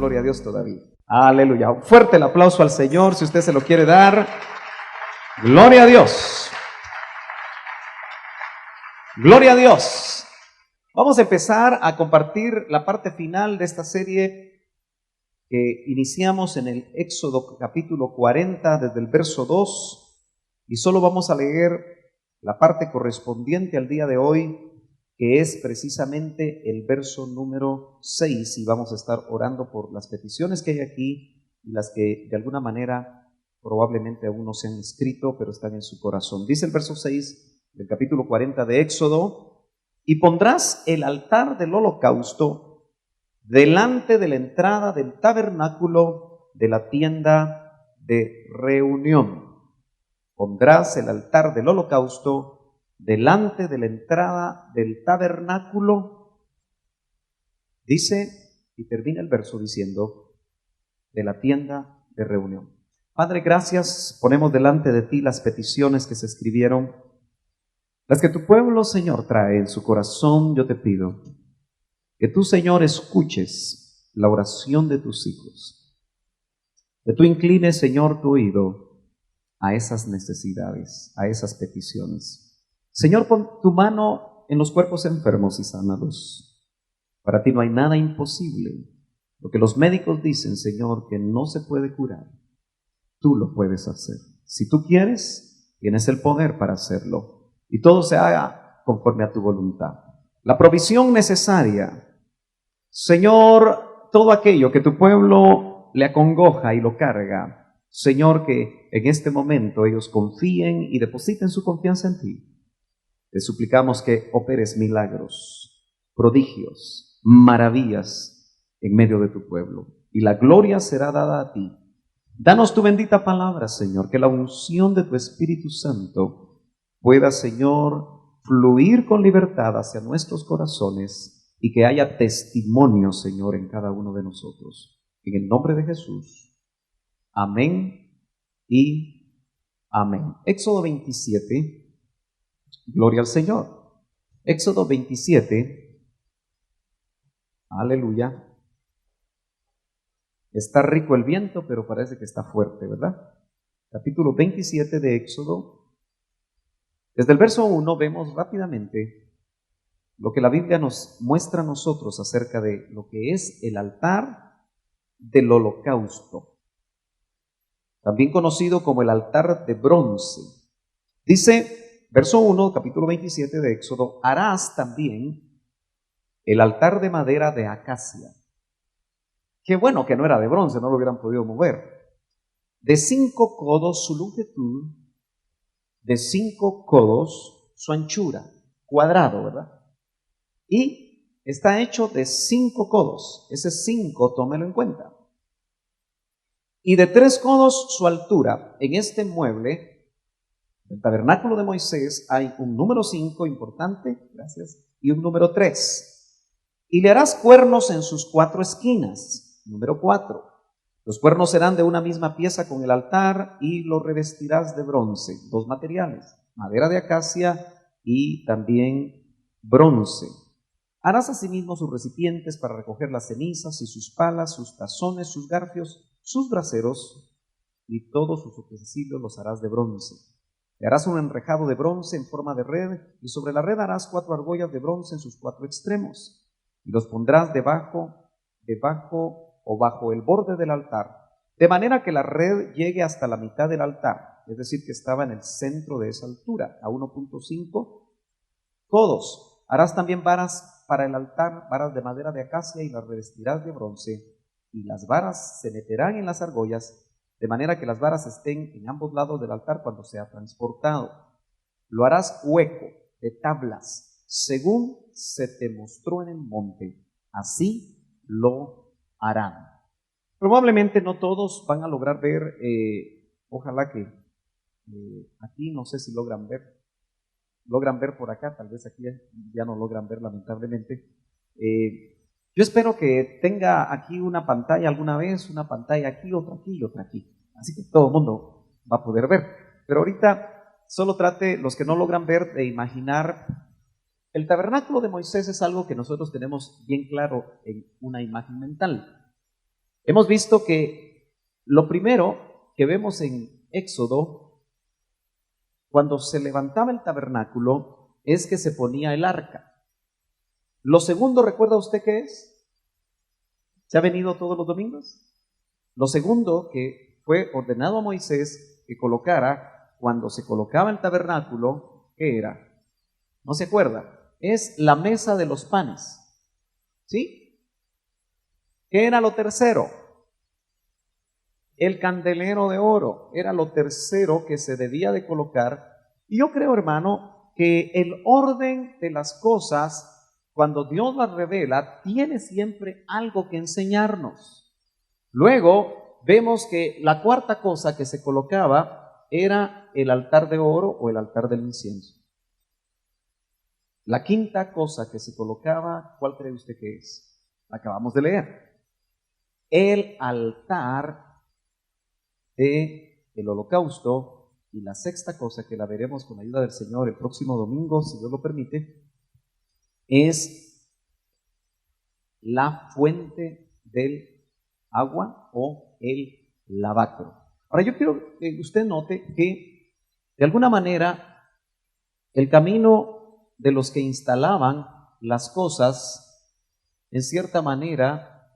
gloria a Dios todavía. Aleluya. Fuerte el aplauso al Señor si usted se lo quiere dar. Gloria a Dios. Gloria a Dios. Vamos a empezar a compartir la parte final de esta serie que iniciamos en el Éxodo capítulo 40 desde el verso 2 y solo vamos a leer la parte correspondiente al día de hoy, que es precisamente el verso número 6, y vamos a estar orando por las peticiones que hay aquí y las que de alguna manera probablemente aún no se han escrito, pero están en su corazón. Dice el verso 6 del capítulo 40 de Éxodo: y pondrás el altar del holocausto delante de la entrada del tabernáculo de la tienda de reunión. Pondrás el altar del holocausto delante de la entrada del tabernáculo, dice, y termina el verso diciendo, de la tienda de reunión. Padre, gracias, ponemos delante de ti las peticiones que se escribieron, las que tu pueblo, Señor, trae en su corazón. Yo te pido que tú, Señor, escuches la oración de tus hijos, que tú inclines, Señor, tu oído a esas necesidades, a esas peticiones. Señor, pon tu mano en los cuerpos enfermos y sánalos. Para ti no hay nada imposible. Lo que los médicos dicen, Señor, que no se puede curar, tú lo puedes hacer. Si tú quieres, tienes el poder para hacerlo. Y todo se haga conforme a tu voluntad. La provisión necesaria, Señor, todo aquello que tu pueblo le acongoja y lo carga, Señor, que en este momento ellos confíen y depositen su confianza en ti. Te suplicamos que operes milagros, prodigios, maravillas en medio de tu pueblo, y la gloria será dada a ti. Danos tu bendita palabra, Señor, que la unción de tu Espíritu Santo pueda, Señor, fluir con libertad hacia nuestros corazones y que haya testimonio, Señor, en cada uno de nosotros. En el nombre de Jesús. Amén y amén. Éxodo 27. Gloria al Señor. Éxodo 27. Aleluya. Está rico el viento, pero parece que está fuerte, ¿verdad? Capítulo 27 de Éxodo. Desde el verso 1 vemos rápidamente lo que la Biblia nos muestra a nosotros acerca de lo que es el altar del holocausto, también conocido como el altar de bronce. Dice verso 1, capítulo 27 de Éxodo: harás también el altar de madera de acacia. Qué bueno que no era de bronce, no lo hubieran podido mover. De 5 codos su longitud, de 5 codos su anchura, cuadrado, ¿verdad? Y está hecho de 5 codos, ese 5 tómelo en cuenta. Y de 3 codos su altura. En este mueble, el tabernáculo de Moisés, hay un número 5 importante, gracias, y un número 3. Y le harás cuernos en sus 4 esquinas, número 4. Los cuernos serán de una misma pieza con el altar y lo revestirás de bronce. 2 materiales, madera de acacia y también bronce. Harás asimismo sus recipientes para recoger las cenizas y sus palas, sus tazones, sus garfios, sus braseros, y todos sus utensilios los harás de bronce. Le harás un enrejado de bronce en forma de red, y sobre la red harás 4 argollas de bronce en sus 4 extremos, y los pondrás debajo o bajo el borde del altar, de manera que la red llegue hasta la mitad del altar, es decir, que estaba en el centro de esa altura, a 1.5 codos. Harás también varas para el altar, varas de madera de acacia, y las revestirás de bronce, y las varas se meterán en las argollas, de manera que las varas estén en ambos lados del altar cuando sea transportado. Lo harás hueco de tablas, según se te mostró en el monte, así lo harán. Probablemente no todos van a lograr ver, ojalá que aquí no sé si logran ver por acá, tal vez aquí ya no logran ver lamentablemente. Yo espero que tenga aquí una pantalla alguna vez, una pantalla aquí, otra aquí y otra aquí. Así que todo el mundo va a poder ver. Pero ahorita solo trate, los que no logran ver, de imaginar. El tabernáculo de Moisés es algo que nosotros tenemos bien claro en una imagen mental. Hemos visto que lo primero que vemos en Éxodo, cuando se levantaba el tabernáculo, es que se ponía el arca. Lo segundo, ¿recuerda usted qué es? ¿Se ha venido todos los domingos? Lo segundo que fue ordenado a Moisés que colocara cuando se colocaba el tabernáculo, ¿qué era? ¿No se acuerda? Es la mesa de los panes. ¿Sí? ¿Qué era lo tercero? El candelero de oro era lo tercero que se debía de colocar. Y yo creo, hermano, que el orden de las cosas, cuando Dios las revela, tiene siempre algo que enseñarnos. Luego vemos que la cuarta cosa que se colocaba era el altar de oro o el altar del incienso. La quinta cosa que se colocaba, ¿cuál cree usted que es? La acabamos de leer. El altar del holocausto. Y la sexta cosa, que la veremos con la ayuda del Señor el próximo domingo, si Dios lo permite, es la fuente del agua o el lavacro. Ahora yo quiero que usted note que de alguna manera el camino de los que instalaban las cosas, en cierta manera,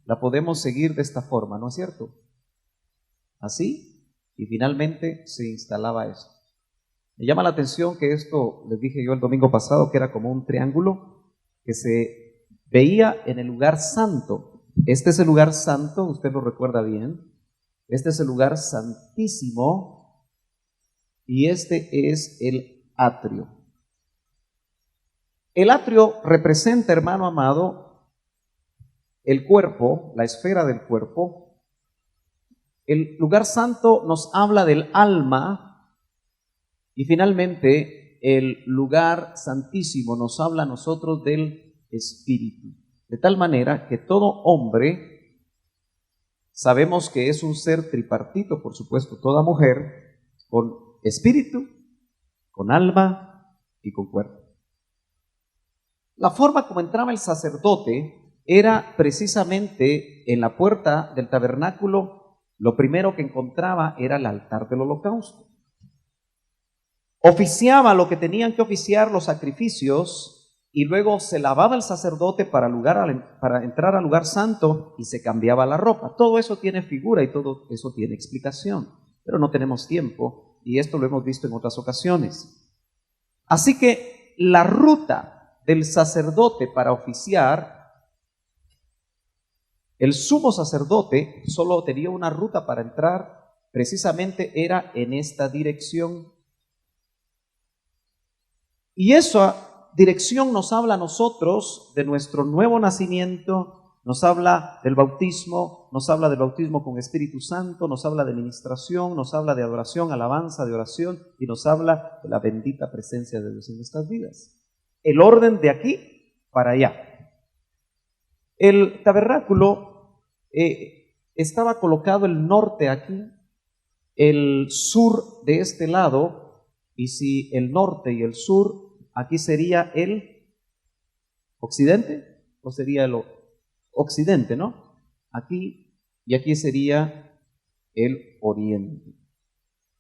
la podemos seguir de esta forma, ¿no es cierto? Así, y finalmente se instalaba esto. Me llama la atención que esto, les dije yo el domingo pasado, que era como un triángulo que se veía en el lugar santo. Este es el lugar santo, usted lo recuerda bien. Este es el lugar santísimo y este es el atrio. El atrio representa, hermano amado, el cuerpo, la esfera del cuerpo. El lugar santo nos habla del alma y finalmente el lugar santísimo nos habla a nosotros del espíritu. De tal manera que todo hombre, sabemos que es un ser tripartito, por supuesto, toda mujer, con espíritu, con alma y con cuerpo. La forma como entraba el sacerdote era precisamente en la puerta del tabernáculo. Lo primero que encontraba era el altar del holocausto. Oficiaba lo que tenían que oficiar, los sacrificios, y luego se lavaba el sacerdote para entrar al lugar santo y se cambiaba la ropa. Todo eso tiene figura y todo eso tiene explicación, pero no tenemos tiempo y esto lo hemos visto en otras ocasiones. Así que la ruta del sacerdote para oficiar, el sumo sacerdote solo tenía una ruta para entrar, precisamente era en esta dirección. Y esa dirección nos habla a nosotros de nuestro nuevo nacimiento, nos habla del bautismo, nos habla del bautismo con Espíritu Santo, nos habla de ministración, nos habla de adoración, alabanza, de oración y nos habla de la bendita presencia de Dios en nuestras vidas. El orden de aquí para allá. El tabernáculo estaba colocado el norte aquí, el sur de este lado, y si el norte y el sur, aquí sería el occidente, o sería el occidente, ¿no? Aquí y aquí sería el oriente.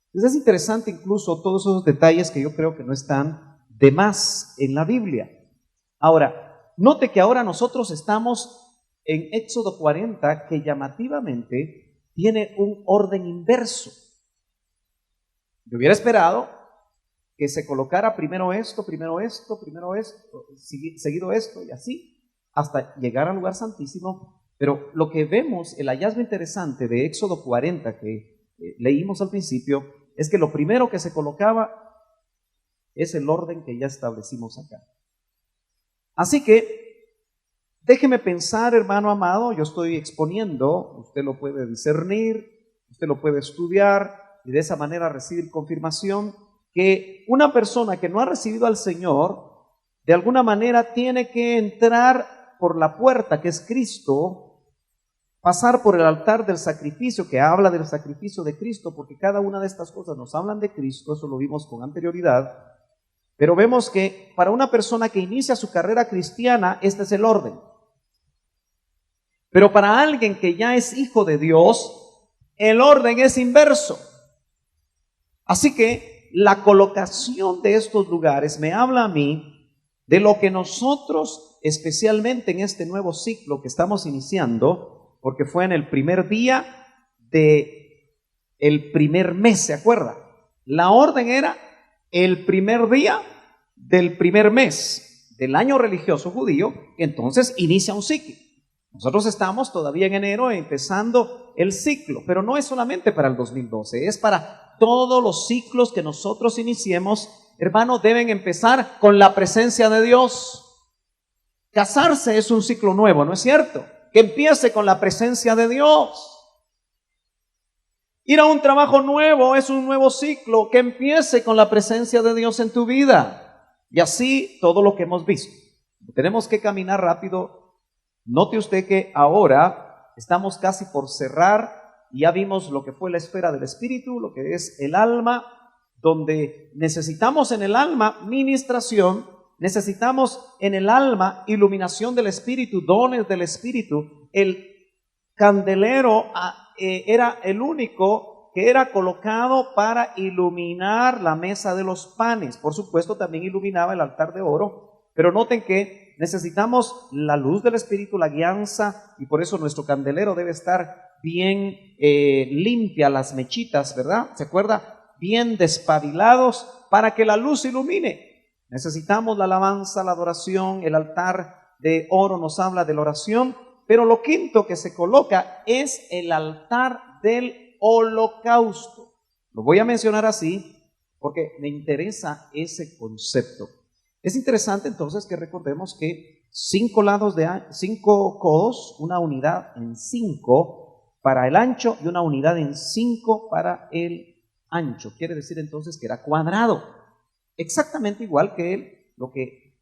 Entonces es interesante incluso todos esos detalles que yo creo que no están de más en la Biblia. Ahora, note que ahora nosotros estamos en Éxodo 40, que llamativamente tiene un orden inverso. Yo hubiera esperado que se colocara primero esto, seguido esto y así, hasta llegar al lugar santísimo. Pero lo que vemos, el hallazgo interesante de Éxodo 40 que leímos al principio, es que lo primero que se colocaba es el orden que ya establecimos acá. Así que déjeme pensar, hermano amado, yo estoy exponiendo, usted lo puede discernir, usted lo puede estudiar y de esa manera recibir confirmación que una persona que no ha recibido al Señor, de alguna manera tiene que entrar por la puerta que es Cristo, pasar por el altar del sacrificio que habla del sacrificio de Cristo, porque cada una de estas cosas nos hablan de Cristo, eso lo vimos con anterioridad, pero vemos que para una persona que inicia su carrera cristiana, este es el orden. Pero para alguien que ya es hijo de Dios, el orden es inverso. Así que la colocación de estos lugares me habla a mí de lo que nosotros, especialmente en este nuevo ciclo que estamos iniciando, porque fue en el primer día del primer mes, ¿se acuerda? La orden era el primer día del primer mes del año religioso judío, que entonces inicia un ciclo. Nosotros estamos todavía en enero empezando el ciclo, pero no es solamente para el 2012, es para todos los ciclos que nosotros iniciemos. Hermano, deben empezar con la presencia de Dios. Casarse es un ciclo nuevo, ¿no es cierto? Que empiece con la presencia de Dios. Ir a un trabajo nuevo es un nuevo ciclo, que empiece con la presencia de Dios en tu vida. Y así todo lo que hemos visto. Tenemos que caminar rápido. Note usted que ahora estamos casi por cerrar. Ya vimos lo que fue la esfera del espíritu, lo que es el alma, donde necesitamos en el alma ministración, necesitamos en el alma iluminación del espíritu, dones del espíritu. El candelero era el único que era colocado para iluminar la mesa de los panes. Por supuesto, también iluminaba el altar de oro, pero noten que necesitamos la luz del espíritu, la guianza, y por eso nuestro candelero debe estar bien limpia, las mechitas, ¿verdad? ¿Se acuerda? Bien despabilados para que la luz ilumine. Necesitamos la alabanza, la adoración. El altar de oro nos habla de la oración, pero lo quinto que se coloca es el altar del holocausto. Lo voy a mencionar así porque me interesa ese concepto. Es interesante entonces que recordemos que 5 codos, una unidad en 5 para el ancho y una unidad en 5 para el ancho. Quiere decir entonces que era cuadrado, exactamente igual que lo que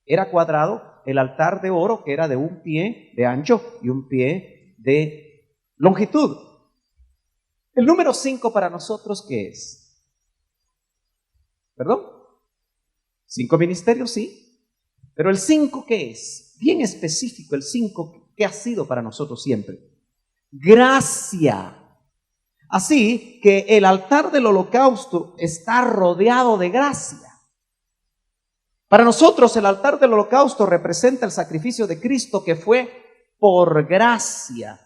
era cuadrado el altar de oro, que era de 1 pie de ancho y 1 pie de longitud. El número 5 para nosotros, ¿qué es? ¿Perdón? 5 ministerios, sí. Pero el 5, ¿qué es? Bien específico, el 5, ¿qué ha sido para nosotros siempre? Gracia. Así que el altar del holocausto está rodeado de gracia. Para nosotros el altar del holocausto representa el sacrificio de Cristo que fue por gracia.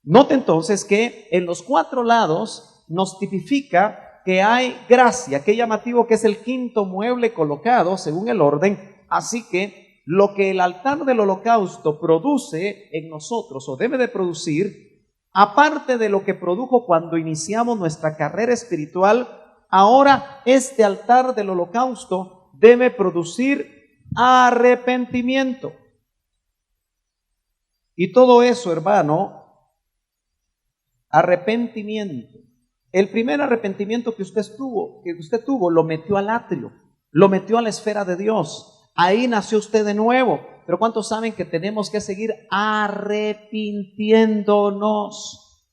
Note entonces que en los 4 lados nos tipifica que hay gracia. Qué llamativo que es el quinto mueble colocado según el orden. Así que lo que el altar del holocausto produce en nosotros o debe de producir, aparte de lo que produjo cuando iniciamos nuestra carrera espiritual, ahora este altar del holocausto debe producir arrepentimiento. Y todo eso, hermano, arrepentimiento. El primer arrepentimiento que usted tuvo, lo metió al atrio, lo metió a la esfera de Dios. Ahí nació usted de nuevo. Pero ¿cuántos saben que tenemos que seguir arrepintiéndonos?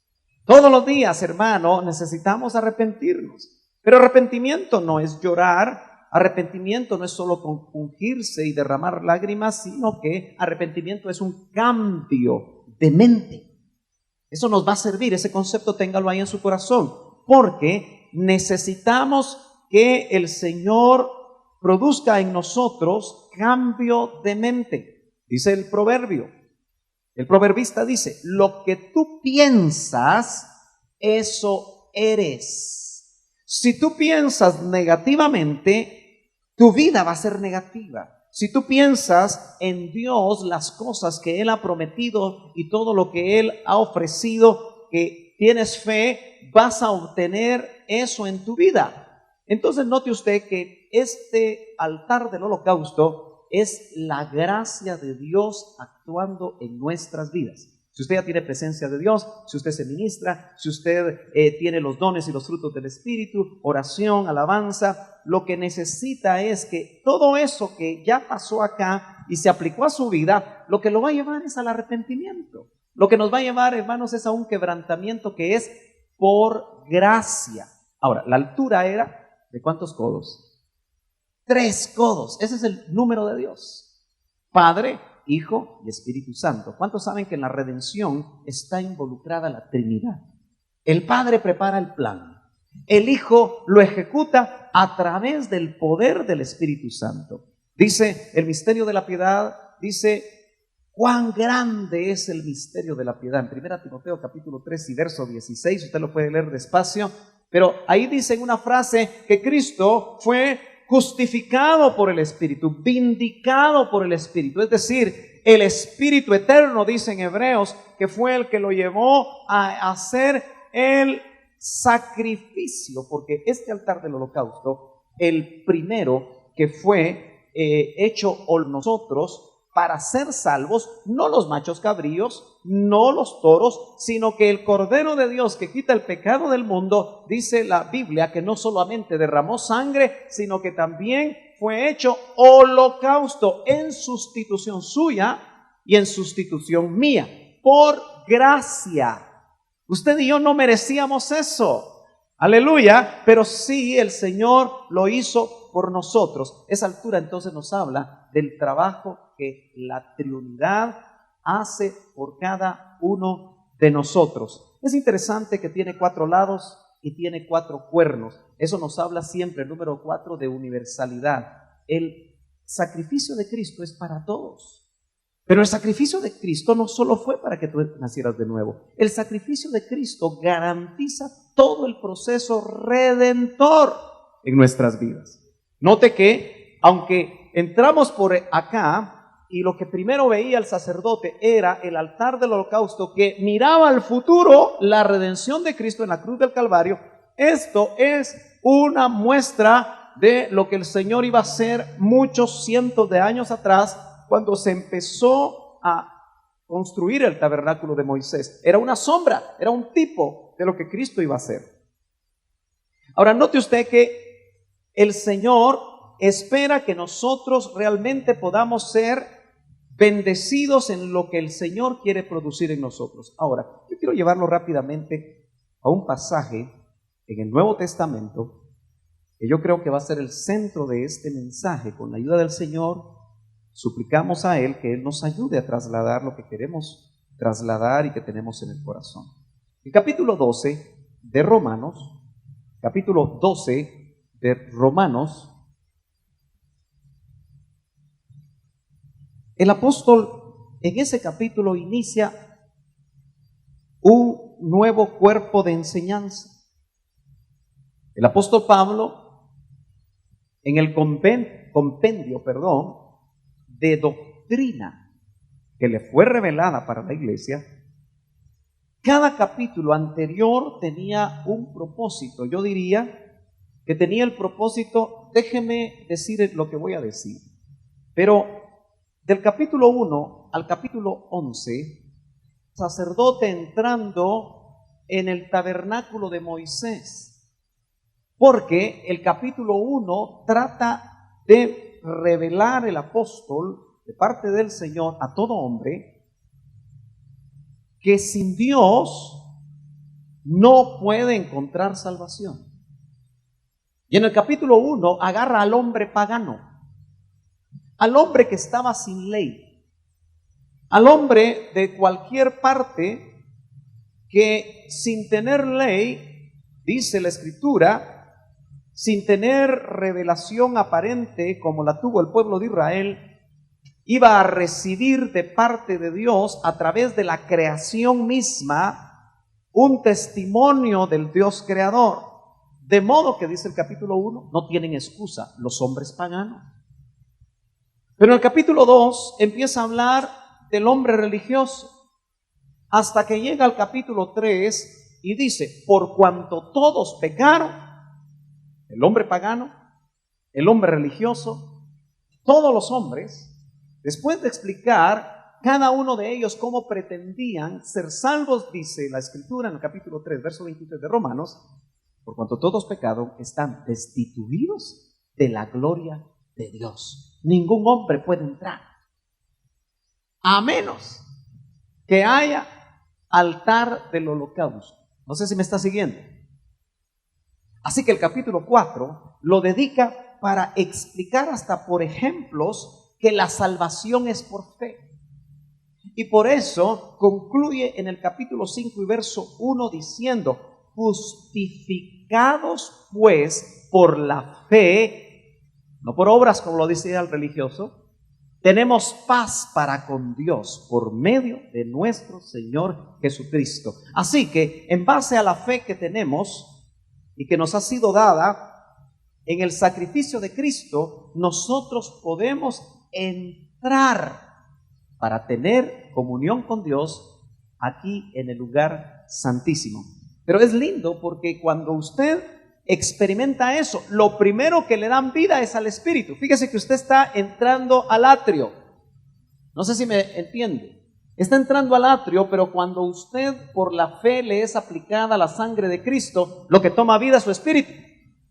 Todos los días, hermano, necesitamos arrepentirnos. Pero arrepentimiento no es llorar. Arrepentimiento no es solo compungirse y derramar lágrimas, sino que arrepentimiento es un cambio de mente. Eso nos va a servir, ese concepto téngalo ahí en su corazón, porque necesitamos que el Señor produzca en nosotros cambio de mente. Dice el proverbio, el proverbista dice, lo que tú piensas, eso eres. Si tú piensas negativamente, tu vida va a ser negativa. Si tú piensas en Dios, las cosas que Él ha prometido y todo lo que Él ha ofrecido, que tienes fe, vas a obtener eso en tu vida. Entonces note usted que este altar del holocausto es la gracia de Dios actuando en nuestras vidas. Si usted ya tiene presencia de Dios, si usted se ministra, si usted tiene los dones y los frutos del Espíritu, oración, alabanza, lo que necesita es que todo eso que ya pasó acá y se aplicó a su vida, lo que lo va a llevar es al arrepentimiento. Lo que nos va a llevar, hermanos, es a un quebrantamiento que es por gracia. Ahora, la altura era ¿de cuántos codos? 3 codos. Ese es el número de Dios. Padre, Hijo y Espíritu Santo. ¿Cuántos saben que en la redención está involucrada la Trinidad? El Padre prepara el plan. El Hijo lo ejecuta a través del poder del Espíritu Santo. Dice el misterio de la piedad, dice, cuán grande es el misterio de la piedad. En 1 Timoteo capítulo 3 y verso 16, usted lo puede leer despacio, pero ahí dice en una frase que Cristo fue justificado por el Espíritu, vindicado por el Espíritu. Es decir, el Espíritu eterno, dice en Hebreos, que fue el que lo llevó a hacer el sacrificio, porque este altar del holocausto, el primero que fue hecho por nosotros para ser salvos, no los machos cabríos, no los toros, sino que el Cordero de Dios que quita el pecado del mundo, dice la Biblia que no solamente derramó sangre, sino que también fue hecho holocausto en sustitución suya y en sustitución mía, por gracia. Usted y yo no merecíamos eso, aleluya, pero sí el Señor lo hizo por nosotros. Esa altura entonces nos habla del trabajo que la Trinidad hace por cada uno de nosotros. Es interesante que tiene 4 lados y tiene 4 cuernos. Eso nos habla siempre, el número 4, de universalidad. El sacrificio de Cristo es para todos. Pero el sacrificio de Cristo no solo fue para que tú nacieras de nuevo. El sacrificio de Cristo garantiza todo el proceso redentor en nuestras vidas. Note que, aunque entramos por acá y lo que primero veía el sacerdote era el altar del holocausto que miraba al futuro, la redención de Cristo en la cruz del Calvario, esto es una muestra de lo que el Señor iba a hacer muchos cientos de años atrás, cuando se empezó a construir el tabernáculo de Moisés. Era una sombra, era un tipo de lo que Cristo iba a hacer. Ahora, note usted que el Señor espera que nosotros realmente podamos ser bendecidos en lo que el Señor quiere producir en nosotros. Ahora, yo quiero llevarlo rápidamente a un pasaje en el Nuevo Testamento que yo creo que va a ser el centro de este mensaje. Con la ayuda del Señor, suplicamos a Él que Él nos ayude a trasladar lo que queremos trasladar y que tenemos en el corazón. El capítulo 12 de Romanos, el apóstol en ese capítulo inicia un nuevo cuerpo de enseñanza. El apóstol Pablo, en el compendio de doctrina que le fue revelada para la iglesia, cada capítulo anterior tenía un propósito. Yo diría que tenía el propósito, déjeme decir lo que voy a decir, pero del capítulo 1 al capítulo 11, sacerdote entrando en el tabernáculo de Moisés, porque el capítulo 1 trata de revelar el apóstol de parte del Señor a todo hombre que sin Dios no puede encontrar salvación. Y en el capítulo 1 agarra al hombre pagano, al hombre que estaba sin ley, al hombre de cualquier parte que sin tener ley, dice la Escritura, sin tener revelación aparente como la tuvo el pueblo de Israel, iba a recibir de parte de Dios a través de la creación misma un testimonio del Dios creador. De modo que, dice el capítulo 1, no tienen excusa los hombres paganos. Pero en el capítulo 2 empieza a hablar del hombre religioso, hasta que llega al capítulo 3 y dice, por cuanto todos pecaron, el hombre pagano, el hombre religioso, todos los hombres, después de explicar cada uno de ellos cómo pretendían ser salvos, dice la Escritura en el capítulo 3, verso 23 de Romanos, por cuanto todos pecaron, están destituidos de la gloria de Dios. Ningún hombre puede entrar, a menos que haya altar del holocausto. No sé si me está siguiendo. Así que el capítulo 4 lo dedica para explicar hasta por ejemplos que la salvación es por fe. Y por eso concluye en el capítulo 5 y verso 1 diciendo: justificados pues por la fe, no por obras como lo decía el religioso, tenemos paz para con Dios por medio de nuestro Señor Jesucristo. Así que en base a la fe que tenemos y que nos ha sido dada en el sacrificio de Cristo, nosotros podemos entrar para tener comunión con Dios aquí en el lugar santísimo. Pero es lindo porque cuando usted experimenta eso, lo primero que le dan vida es al Espíritu. Fíjese que usted está entrando al atrio. No sé si me entiende. Está entrando al atrio, pero cuando usted por la fe le es aplicada la sangre de Cristo, lo que toma vida es su Espíritu,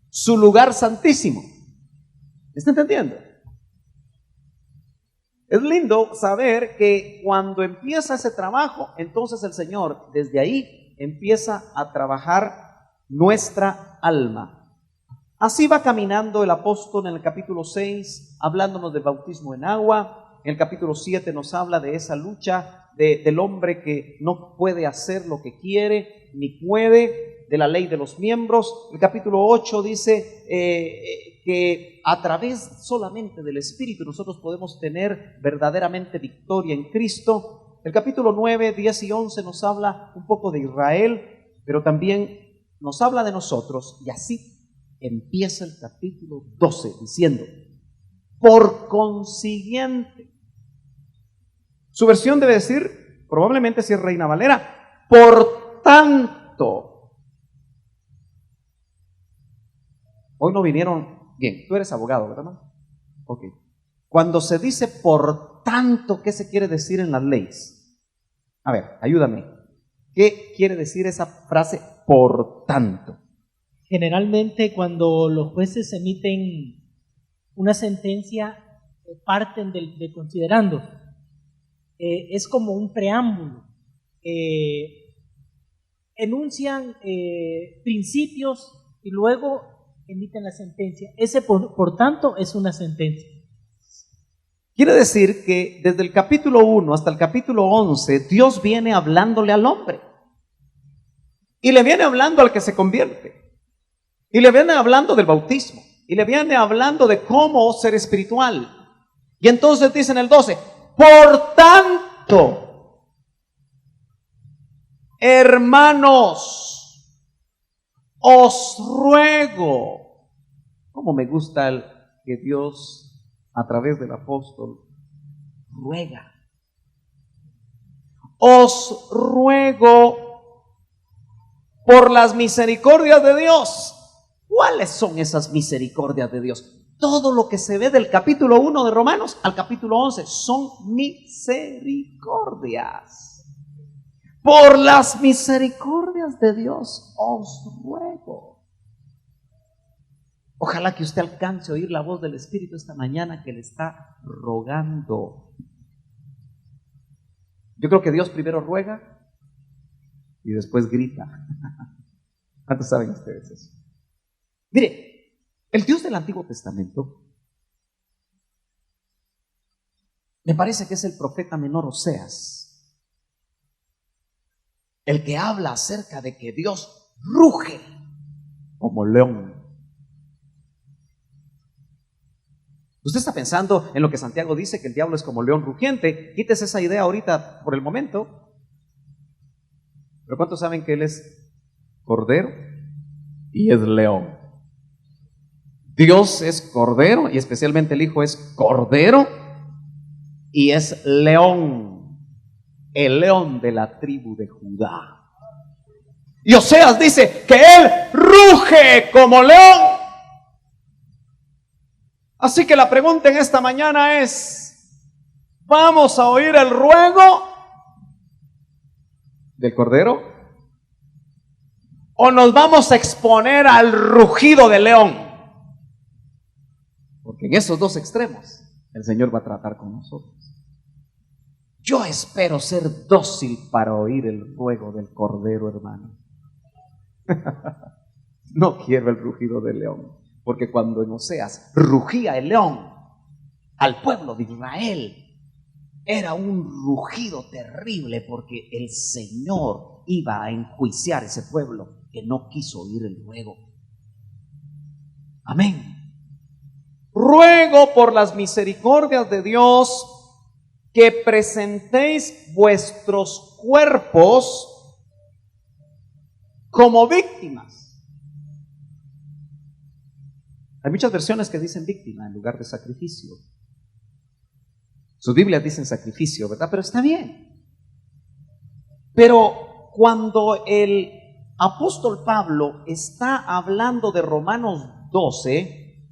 su lugar santísimo. ¿Está entendiendo? Es lindo saber que cuando empieza ese trabajo, entonces el Señor desde ahí empieza a trabajar nuestra alma. Así va caminando el apóstol en el capítulo 6, hablándonos del bautismo en agua. En el capítulo 7 nos habla de esa lucha del hombre que no puede hacer lo que quiere, ni puede, de la ley de los miembros. El capítulo 8 dice que a través solamente del Espíritu nosotros podemos tener verdaderamente victoria en Cristo. El capítulo 9, 10 y 11 nos habla un poco de Israel, pero también nos habla de nosotros, y así empieza el capítulo 12 diciendo: por consiguiente. Su versión debe decir, probablemente si es Reina Valera, por tanto. Hoy no vinieron. Bien, tú eres abogado, ¿verdad, hermano? Ok. Cuando se dice por tanto, ¿qué se quiere decir en las leyes? A ver, ayúdame. ¿Qué quiere decir esa frase por tanto? Generalmente cuando los jueces emiten una sentencia, parten de considerando. Es como un preámbulo. Enuncian principios y luego emiten la sentencia. Ese por tanto es una sentencia. Quiere decir que desde el capítulo 1 hasta el capítulo 11, Dios viene hablándole al hombre. Y le viene hablando al que se convierte. Y le viene hablando del bautismo. Y le viene hablando de cómo ser espiritual. Y entonces dice en el 12, por tanto, hermanos, os ruego. Cómo me gusta que Dios a través del apóstol ruega. Os ruego por las misericordias de Dios. ¿Cuáles son esas misericordias de Dios? Todo lo que se ve del capítulo 1 de Romanos al capítulo 11 son misericordias. Por las misericordias de Dios os ruego. Ojalá que usted alcance a oír la voz del Espíritu esta mañana que le está rogando. Yo creo que Dios primero ruega y después grita. ¿Cuántos saben ustedes eso? Mire, el Dios del Antiguo Testamento me parece que es el profeta menor Oseas, el que habla acerca de que Dios ruge como león. Usted está pensando en lo que Santiago dice, que el diablo es como león rugiente. Quítese esa idea ahorita por el momento. Pero ¿cuántos saben que él es cordero y es león? Dios es cordero y especialmente el Hijo es cordero y es león, el león de la tribu de Judá. Y Oseas dice que él ruge como león. Así que la pregunta en esta mañana es, ¿vamos a oír el ruego del Cordero? ¿O nos vamos a exponer al rugido del león? Porque en esos dos extremos el Señor va a tratar con nosotros. Yo espero ser dócil para oír el ruego del Cordero, hermano. No quiero el rugido del león. Porque cuando en Oseas rugía el león al pueblo de Israel, era un rugido terrible porque el Señor iba a enjuiciar ese pueblo que no quiso oír el ruego. Amén. Ruego por las misericordias de Dios que presentéis vuestros cuerpos como víctimas. Hay muchas versiones que dicen víctima en lugar de sacrificio. Sus Biblias dicen sacrificio, ¿verdad? Pero está bien. Pero cuando el apóstol Pablo está hablando de Romanos 12,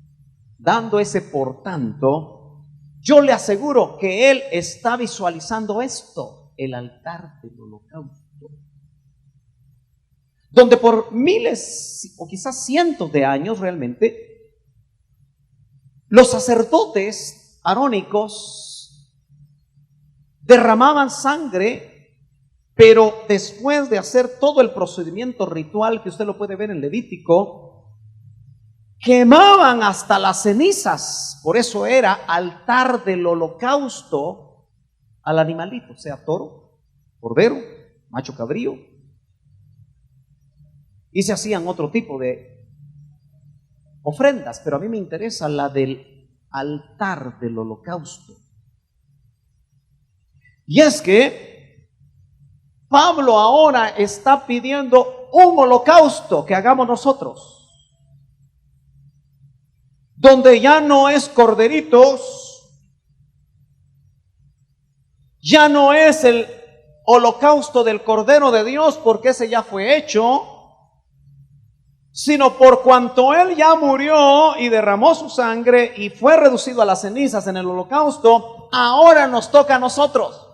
dando ese por tanto, yo le aseguro que él está visualizando esto, el altar del holocausto, donde por miles o quizás cientos de años realmente, los sacerdotes arónicos derramaban sangre, pero después de hacer todo el procedimiento ritual que usted lo puede ver en Levítico, quemaban hasta las cenizas. Por eso era altar del holocausto al animalito, sea toro, cordero, macho cabrío. Y se hacían otro tipo de ofrendas, pero a mí me interesa la del altar del holocausto. Y es que Pablo ahora está pidiendo un holocausto que hagamos nosotros, donde ya no es corderitos, ya no es el holocausto del Cordero de Dios, porque ese ya fue hecho, sino por cuanto Él ya murió y derramó su sangre y fue reducido a las cenizas en el holocausto, ahora nos toca a nosotros,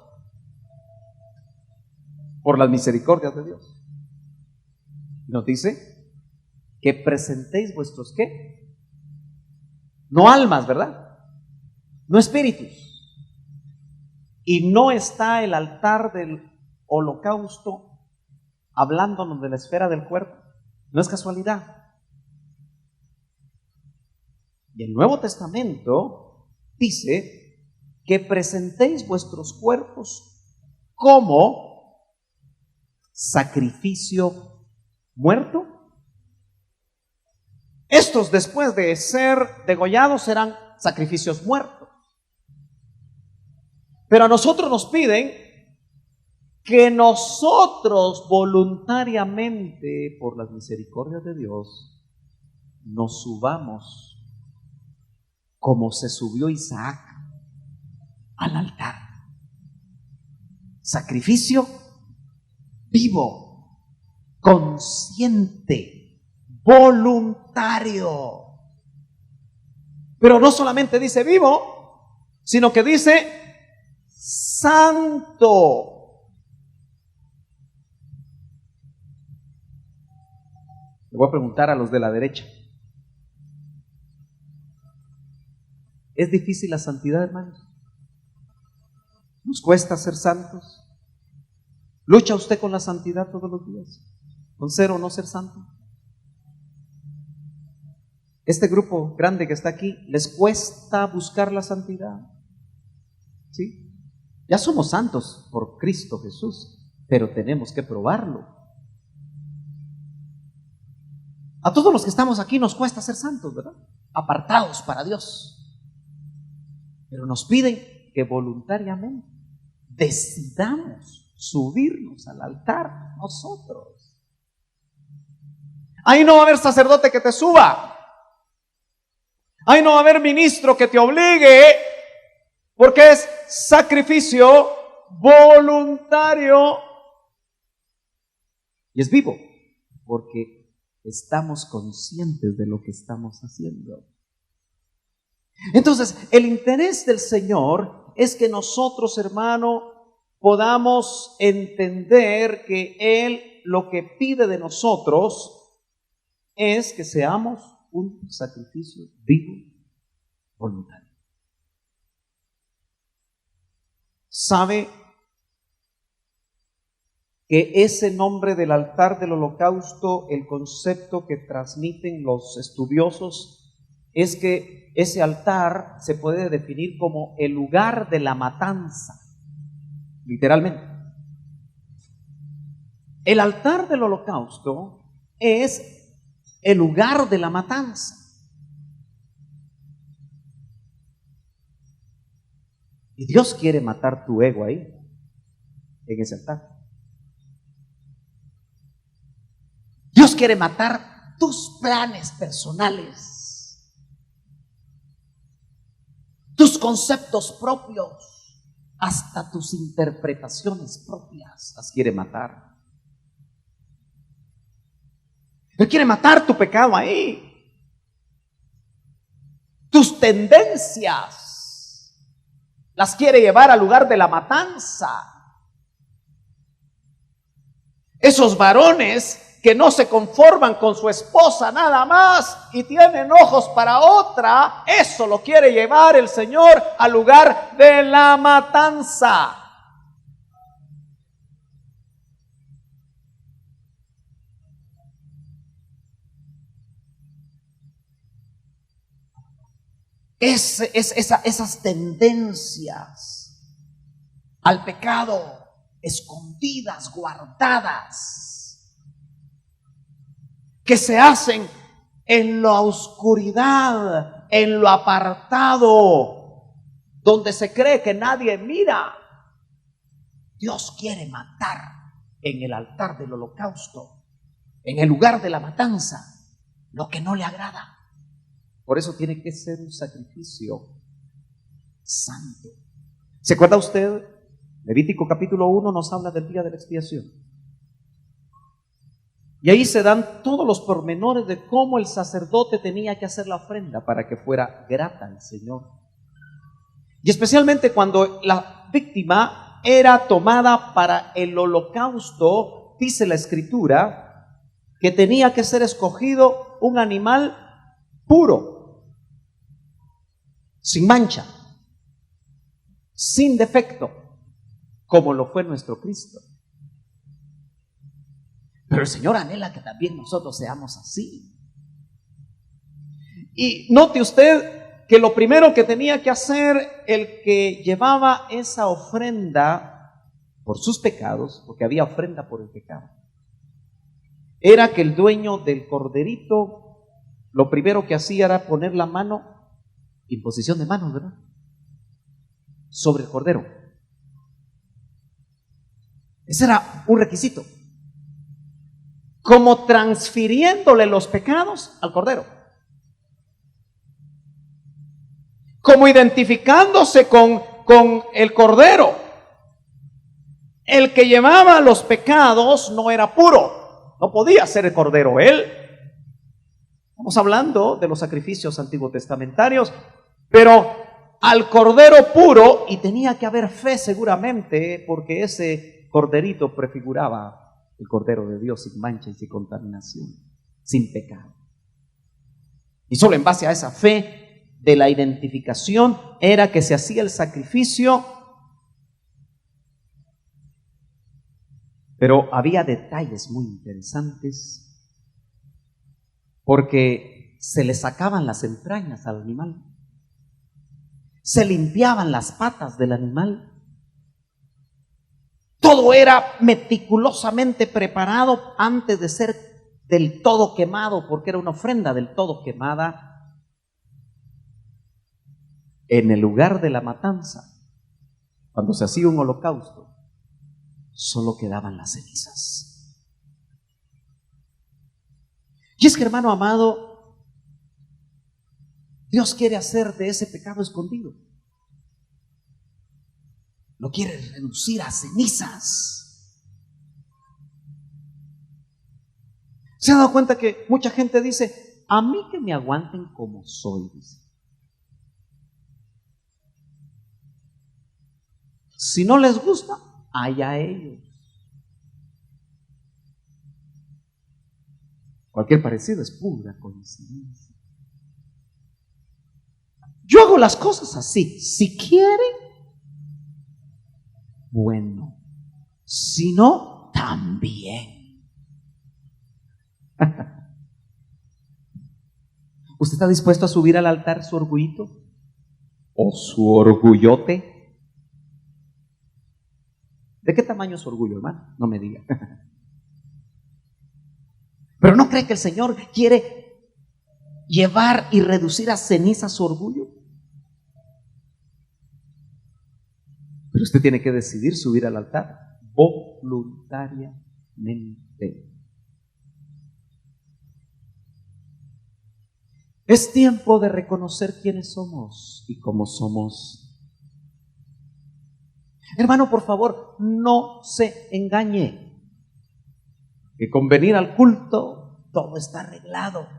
por las misericordias de Dios. Nos dice que presentéis vuestros ¿qué? No almas, ¿verdad? No espíritus. Y no está el altar del holocausto hablándonos de la esfera del cuerpo. No es casualidad. Y el Nuevo Testamento dice que presentéis vuestros cuerpos como sacrificio muerto. Estos, después de ser degollados, serán sacrificios muertos. Pero a nosotros nos piden que nosotros voluntariamente, por las misericordias de Dios, nos subamos como se subió Isaac al altar. Sacrificio vivo, consciente, voluntario. Pero no solamente dice vivo, sino que dice santo. Le voy a preguntar a los de la derecha. ¿Es difícil la santidad, hermanos? ¿Nos cuesta ser santos? ¿Lucha usted con la santidad todos los días? ¿Con ser o no ser santo? Este grupo grande que está aquí, ¿les cuesta buscar la santidad? ¿Sí? Ya somos santos por Cristo Jesús, pero tenemos que probarlo. A todos los que estamos aquí nos cuesta ser santos, ¿verdad? Apartados para Dios. Pero nos piden que voluntariamente decidamos subirnos al altar nosotros. Ahí no va a haber sacerdote que te suba. Ahí no va a haber ministro que te obligue, porque es sacrificio voluntario. Y es vivo, porque estamos conscientes de lo que estamos haciendo. Entonces, el interés del Señor es que nosotros, hermano, podamos entender que Él lo que pide de nosotros es que seamos un sacrificio vivo, voluntario. ¿Sabe que ese nombre del altar del holocausto, el concepto que transmiten los estudiosos, es que ese altar se puede definir como el lugar de la matanza? literalmente. El altar del holocausto es el lugar de la matanza. Y Dios quiere matar tu ego ahí, en ese altar. Dios quiere matar tus planes personales, tus conceptos propios, hasta tus interpretaciones propias las quiere matar. Él quiere matar tu pecado ahí, tus tendencias las quiere llevar al lugar de la matanza. Esos varones que no se conforman con su esposa nada más y tienen ojos para otra, eso lo quiere llevar el Señor al lugar de la matanza. Esas tendencias al pecado, escondidas, guardadas, que se hacen en la oscuridad, en lo apartado, donde se cree que nadie mira. Dios quiere matar en el altar del holocausto, en el lugar de la matanza, lo que no le agrada. Por eso tiene que ser un sacrificio santo. ¿Se acuerda usted? Levítico capítulo 1 nos habla del día de la expiación. Y ahí se dan todos los pormenores de cómo el sacerdote tenía que hacer la ofrenda para que fuera grata al Señor. Y especialmente cuando la víctima era tomada para el holocausto, dice la Escritura que tenía que ser escogido un animal puro, sin mancha, sin defecto, como lo fue nuestro Cristo. Pero el Señor anhela que también nosotros seamos así. Y note usted que lo primero que tenía que hacer el que llevaba esa ofrenda por sus pecados, porque había ofrenda por el pecado, era que el dueño del corderito, lo primero que hacía era poner la mano, imposición de manos, ¿verdad?, sobre el cordero. Ese era un requisito, como transfiriéndole los pecados al cordero, como identificándose con el cordero. El que llevaba los pecados no era puro, no podía ser el cordero él. Estamos hablando de los sacrificios antiguos testamentarios, pero al cordero puro, y tenía que haber fe seguramente, porque ese corderito prefiguraba el cordero de Dios sin mancha y sin contaminación, sin pecado. Y solo en base a esa fe de la identificación era que se hacía el sacrificio. Pero había detalles muy interesantes, porque se le sacaban las entrañas al animal, se limpiaban las patas del animal. Todo era meticulosamente preparado antes de ser del todo quemado, porque era una ofrenda del todo quemada. En el lugar de la matanza, cuando se hacía un holocausto, solo quedaban las cenizas. Y es que, hermano amado, Dios quiere hacer de ese pecado escondido, lo quiere reducir a cenizas. ¿Se ha dado cuenta que mucha gente dice: a mí que me aguanten como soy? Dice. Si no les gusta, allá ellos. Cualquier parecido es pura coincidencia. Yo hago las cosas así. Si quieren, bueno. Si no, también. ¿Usted está dispuesto a subir al altar su orgullito? ¿O su orgullote? ¿De qué tamaño es su orgullo, hermano? No me diga. Pero ¿no cree que el Señor quiere llevar y reducir a ceniza su orgullo? Pero usted tiene que decidir subir al altar voluntariamente. Es tiempo de reconocer quiénes somos y cómo somos. Hermano, por favor, no se engañe que con venir al culto todo está arreglado.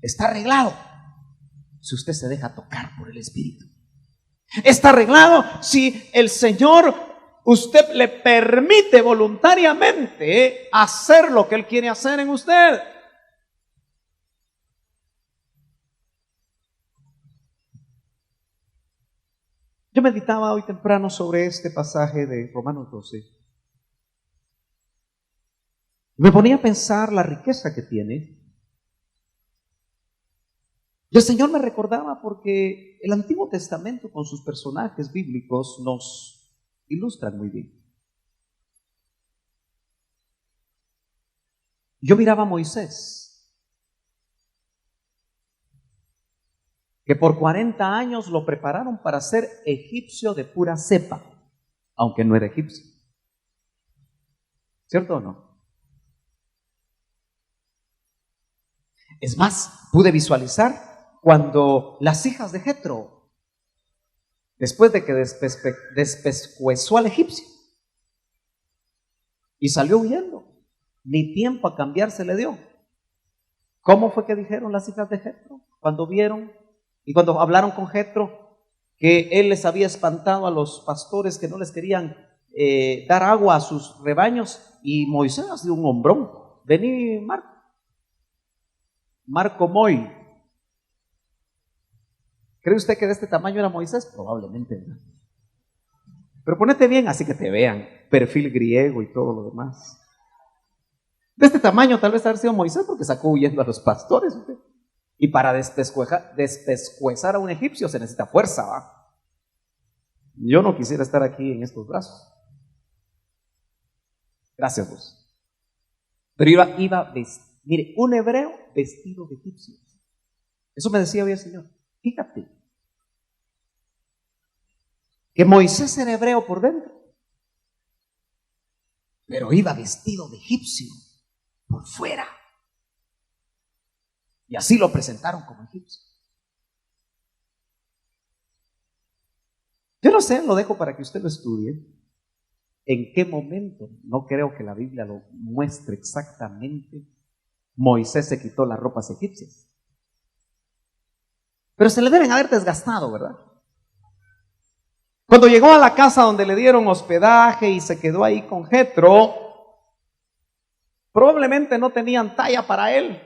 Está arreglado si usted se deja tocar por el Espíritu. Está arreglado si el Señor, usted le permite voluntariamente hacer lo que Él quiere hacer en usted. Yo meditaba hoy temprano sobre este pasaje de Romanos 12. Me ponía a pensar la riqueza que tiene. Y el Señor me recordaba porque el Antiguo Testamento con sus personajes bíblicos nos ilustran muy bien. Yo miraba a Moisés, que por 40 años lo prepararon para ser egipcio de pura cepa, aunque no era egipcio. ¿Cierto o no? Es más, pude visualizar cuando las hijas de Jetro, después de que despescuezó al egipcio y salió huyendo, ni tiempo a cambiarse le dio. ¿Cómo fue que dijeron las hijas de Jetro cuando vieron y cuando hablaron con Jetro que él les había espantado a los pastores que no les querían dar agua a sus rebaños? Y Moisés ha sido un hombrón. Vení, Marco Moy. ¿Cree usted que de este tamaño era Moisés? Probablemente no. Pero ponete bien, así que te vean. Perfil griego y todo lo demás. De este tamaño tal vez haber sido Moisés porque sacó huyendo a los pastores. ¿Usted? Y para despescuezar a un egipcio se necesita fuerza, ¿va? Yo no quisiera estar aquí en estos brazos. Gracias vos. Pero mire, un hebreo vestido de egipcio. Eso me decía hoy el Señor. Fíjate que Moisés era hebreo por dentro, pero iba vestido de egipcio por fuera. Y así lo presentaron como egipcio. Yo no sé, lo dejo para que usted lo estudie. ¿En qué momento? No creo que la Biblia lo muestre exactamente. Moisés se quitó las ropas egipcias. Pero se le deben haber desgastado, ¿verdad? Cuando llegó a la casa donde le dieron hospedaje y se quedó ahí con Jetro, probablemente no tenían talla para él.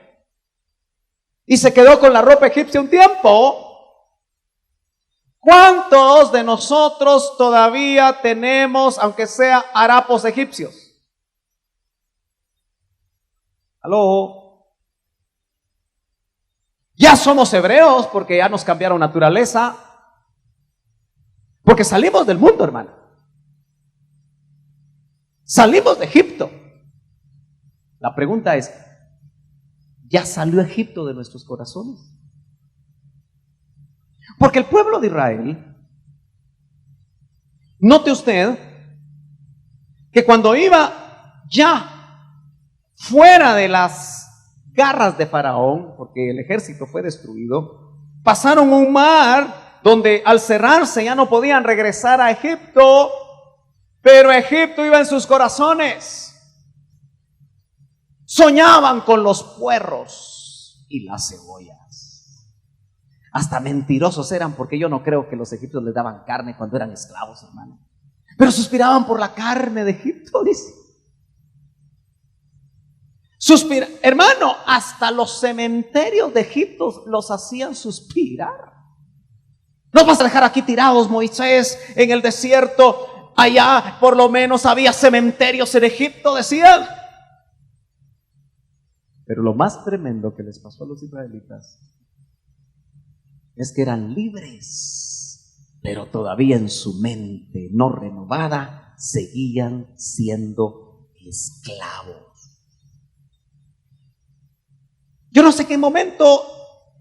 Y se quedó con la ropa egipcia un tiempo. ¿Cuántos de nosotros todavía tenemos, aunque sea harapos egipcios? ¿Aló? Ya somos hebreos porque ya nos cambiaron naturaleza. Porque salimos del mundo, hermano. Salimos de Egipto. La pregunta es, ¿ya salió Egipto de nuestros corazones? Porque el pueblo de Israel, note usted que cuando iba ya fuera de las garras de Faraón, porque el ejército fue destruido, pasaron un mar donde al cerrarse ya no podían regresar a Egipto, pero Egipto iba en sus corazones. Soñaban con los puerros y las cebollas. Hasta mentirosos eran, porque yo no creo que los egipcios les daban carne cuando eran esclavos, hermano. Pero suspiraban por la carne de Egipto, dice. Hermano, hasta los cementerios de Egipto los hacían suspirar. Nos vas a dejar aquí tirados, Moisés, en el desierto. Allá por lo menos había cementerios en Egipto, decían. Pero lo más tremendo que les pasó a los israelitas es que eran libres. pero todavía en su mente no renovada seguían siendo esclavos. Yo no sé en qué momento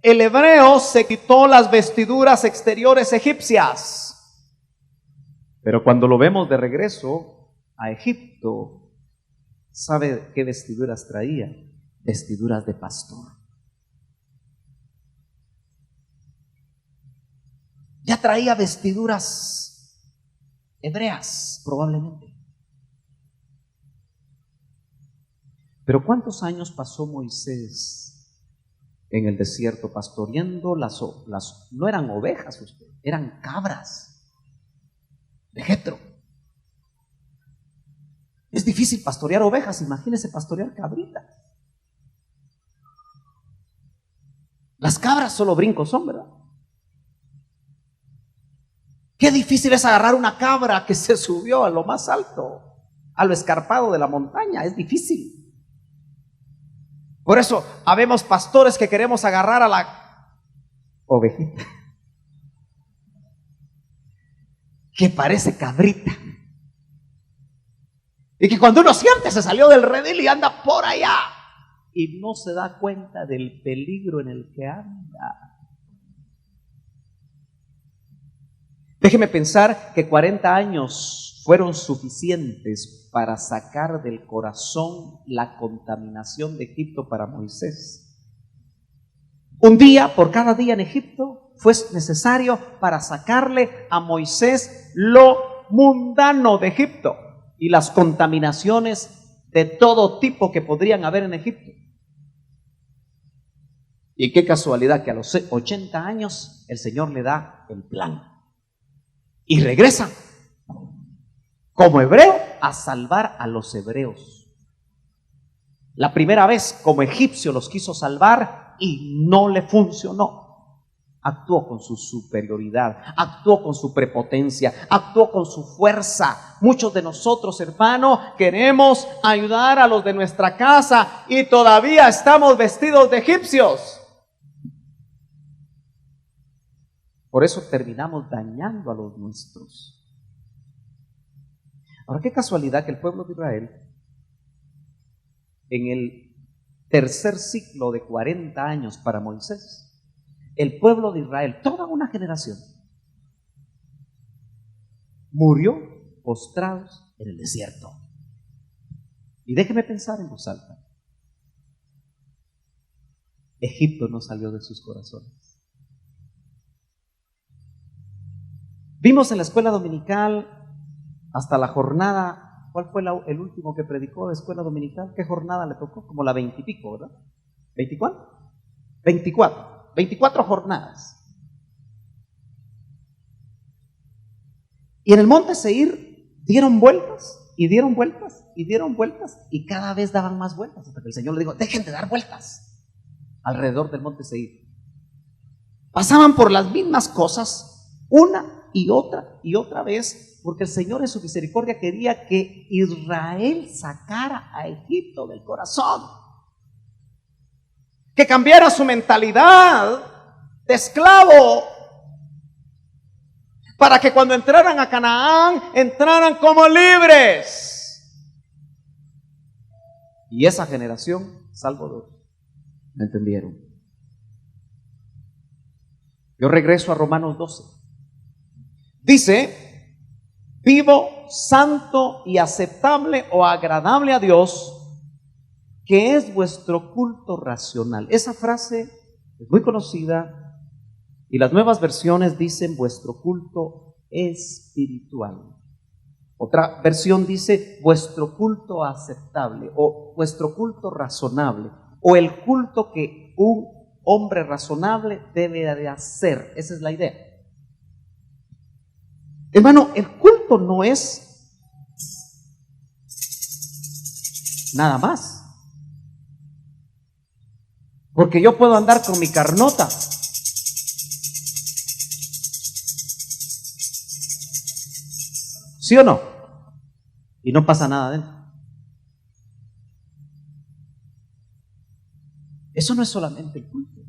el hebreo se quitó las vestiduras exteriores egipcias, pero cuando lo vemos de regreso a Egipto, ¿sabe qué vestiduras traía? Vestiduras de pastor. Ya traía vestiduras hebreas, probablemente. Pero ¿cuántos años pasó Moisés en el desierto pastoreando no eran ovejas, eran cabras de Jetro? Es difícil pastorear ovejas, imagínese pastorear cabritas. Las cabras solo brincos son, ¿verdad? Qué difícil es agarrar una cabra que se subió a lo más alto, a lo escarpado de la montaña, es difícil. Por eso habemos pastores que queremos agarrar a la ovejita, que parece cabrita, y que cuando uno siente se salió del redil y anda por allá y no se da cuenta del peligro en el que anda. Déjeme pensar que 40 años fueron suficientes para sacar del corazón la contaminación de Egipto para Moisés. Un día por cada día en Egipto fue necesario para sacarle a Moisés lo mundano de Egipto y las contaminaciones de todo tipo que podrían haber en Egipto. Y qué casualidad que a los 80 años el Señor le da el plan. Y regresa como hebreo a salvar a los hebreos. La primera vez como egipcio los quiso salvar y no le funcionó. Actuó con su superioridad, actuó con su prepotencia, actuó con su fuerza. Muchos de nosotros, hermano, queremos ayudar a los de nuestra casa y todavía estamos vestidos de egipcios. Por eso terminamos dañando a los nuestros. Ahora, qué casualidad que el pueblo de Israel, en el tercer ciclo de 40 años para Moisés, el pueblo de Israel, toda una generación, murió postrados en el desierto. Y déjeme pensar en voz alta. Egipto no salió de sus corazones. Vimos en la escuela dominical hasta la jornada, ¿cuál fue el último que predicó de escuela dominical? ¿Qué jornada le tocó? Como la 20 y pico, ¿verdad? ¿24? 24 jornadas. Y en el monte Seir dieron vueltas y dieron vueltas y dieron vueltas y cada vez daban más vueltas hasta que el Señor le dijo, dejen de dar vueltas alrededor del monte Seir. Pasaban por las mismas cosas una y otra vez, porque el Señor en su misericordia quería que Israel sacara a Egipto del corazón, que cambiara su mentalidad de esclavo, para que cuando entraran a Canaán, entraran como libres. Y esa generación, salvo dos, ¿me entendieron? Yo regreso a Romanos 12. Dice, vivo, santo y aceptable o agradable a Dios, que es vuestro culto racional. Esa frase es muy conocida y las nuevas versiones dicen vuestro culto espiritual. Otra versión dice vuestro culto aceptable o vuestro culto razonable o el culto que un hombre razonable debe de hacer. Esa es la idea. Hermano, el culto no es nada más. Porque yo puedo andar con mi carnota. ¿Sí o no? Y no pasa nada dentro. Eso no es solamente el culto.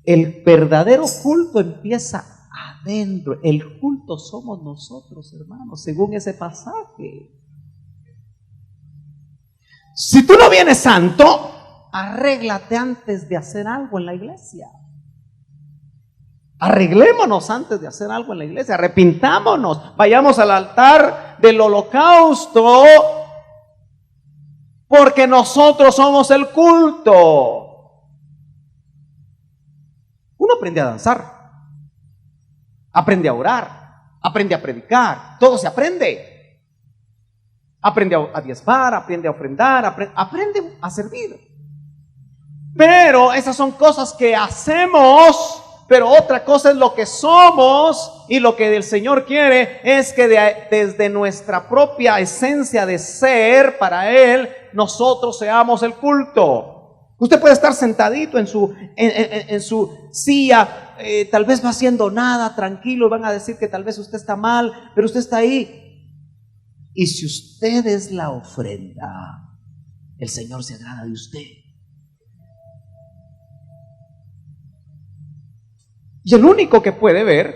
El verdadero culto empieza adentro. El culto somos nosotros, hermanos, según ese pasaje. Si tú no vienes santo, arréglate antes de hacer algo en la iglesia. Arreglémonos antes de hacer algo en la iglesia. Arrepintámonos. Vayamos al altar del holocausto, porque nosotros somos el culto. Uno aprende a danzar, aprende a orar, aprende a predicar. Todo se aprende. Aprende a diezmar, aprende a ofrendar, aprende a servir. Pero esas son cosas que hacemos. Pero otra cosa es lo que somos, y lo que el Señor quiere es que desde nuestra propia esencia de ser para Él, nosotros seamos el culto. Usted puede estar sentadito en su silla, tal vez no haciendo nada, tranquilo, y van a decir que tal vez usted está mal, pero usted está ahí. Y si usted es la ofrenda, el Señor se agrada de usted. Y el único que puede ver,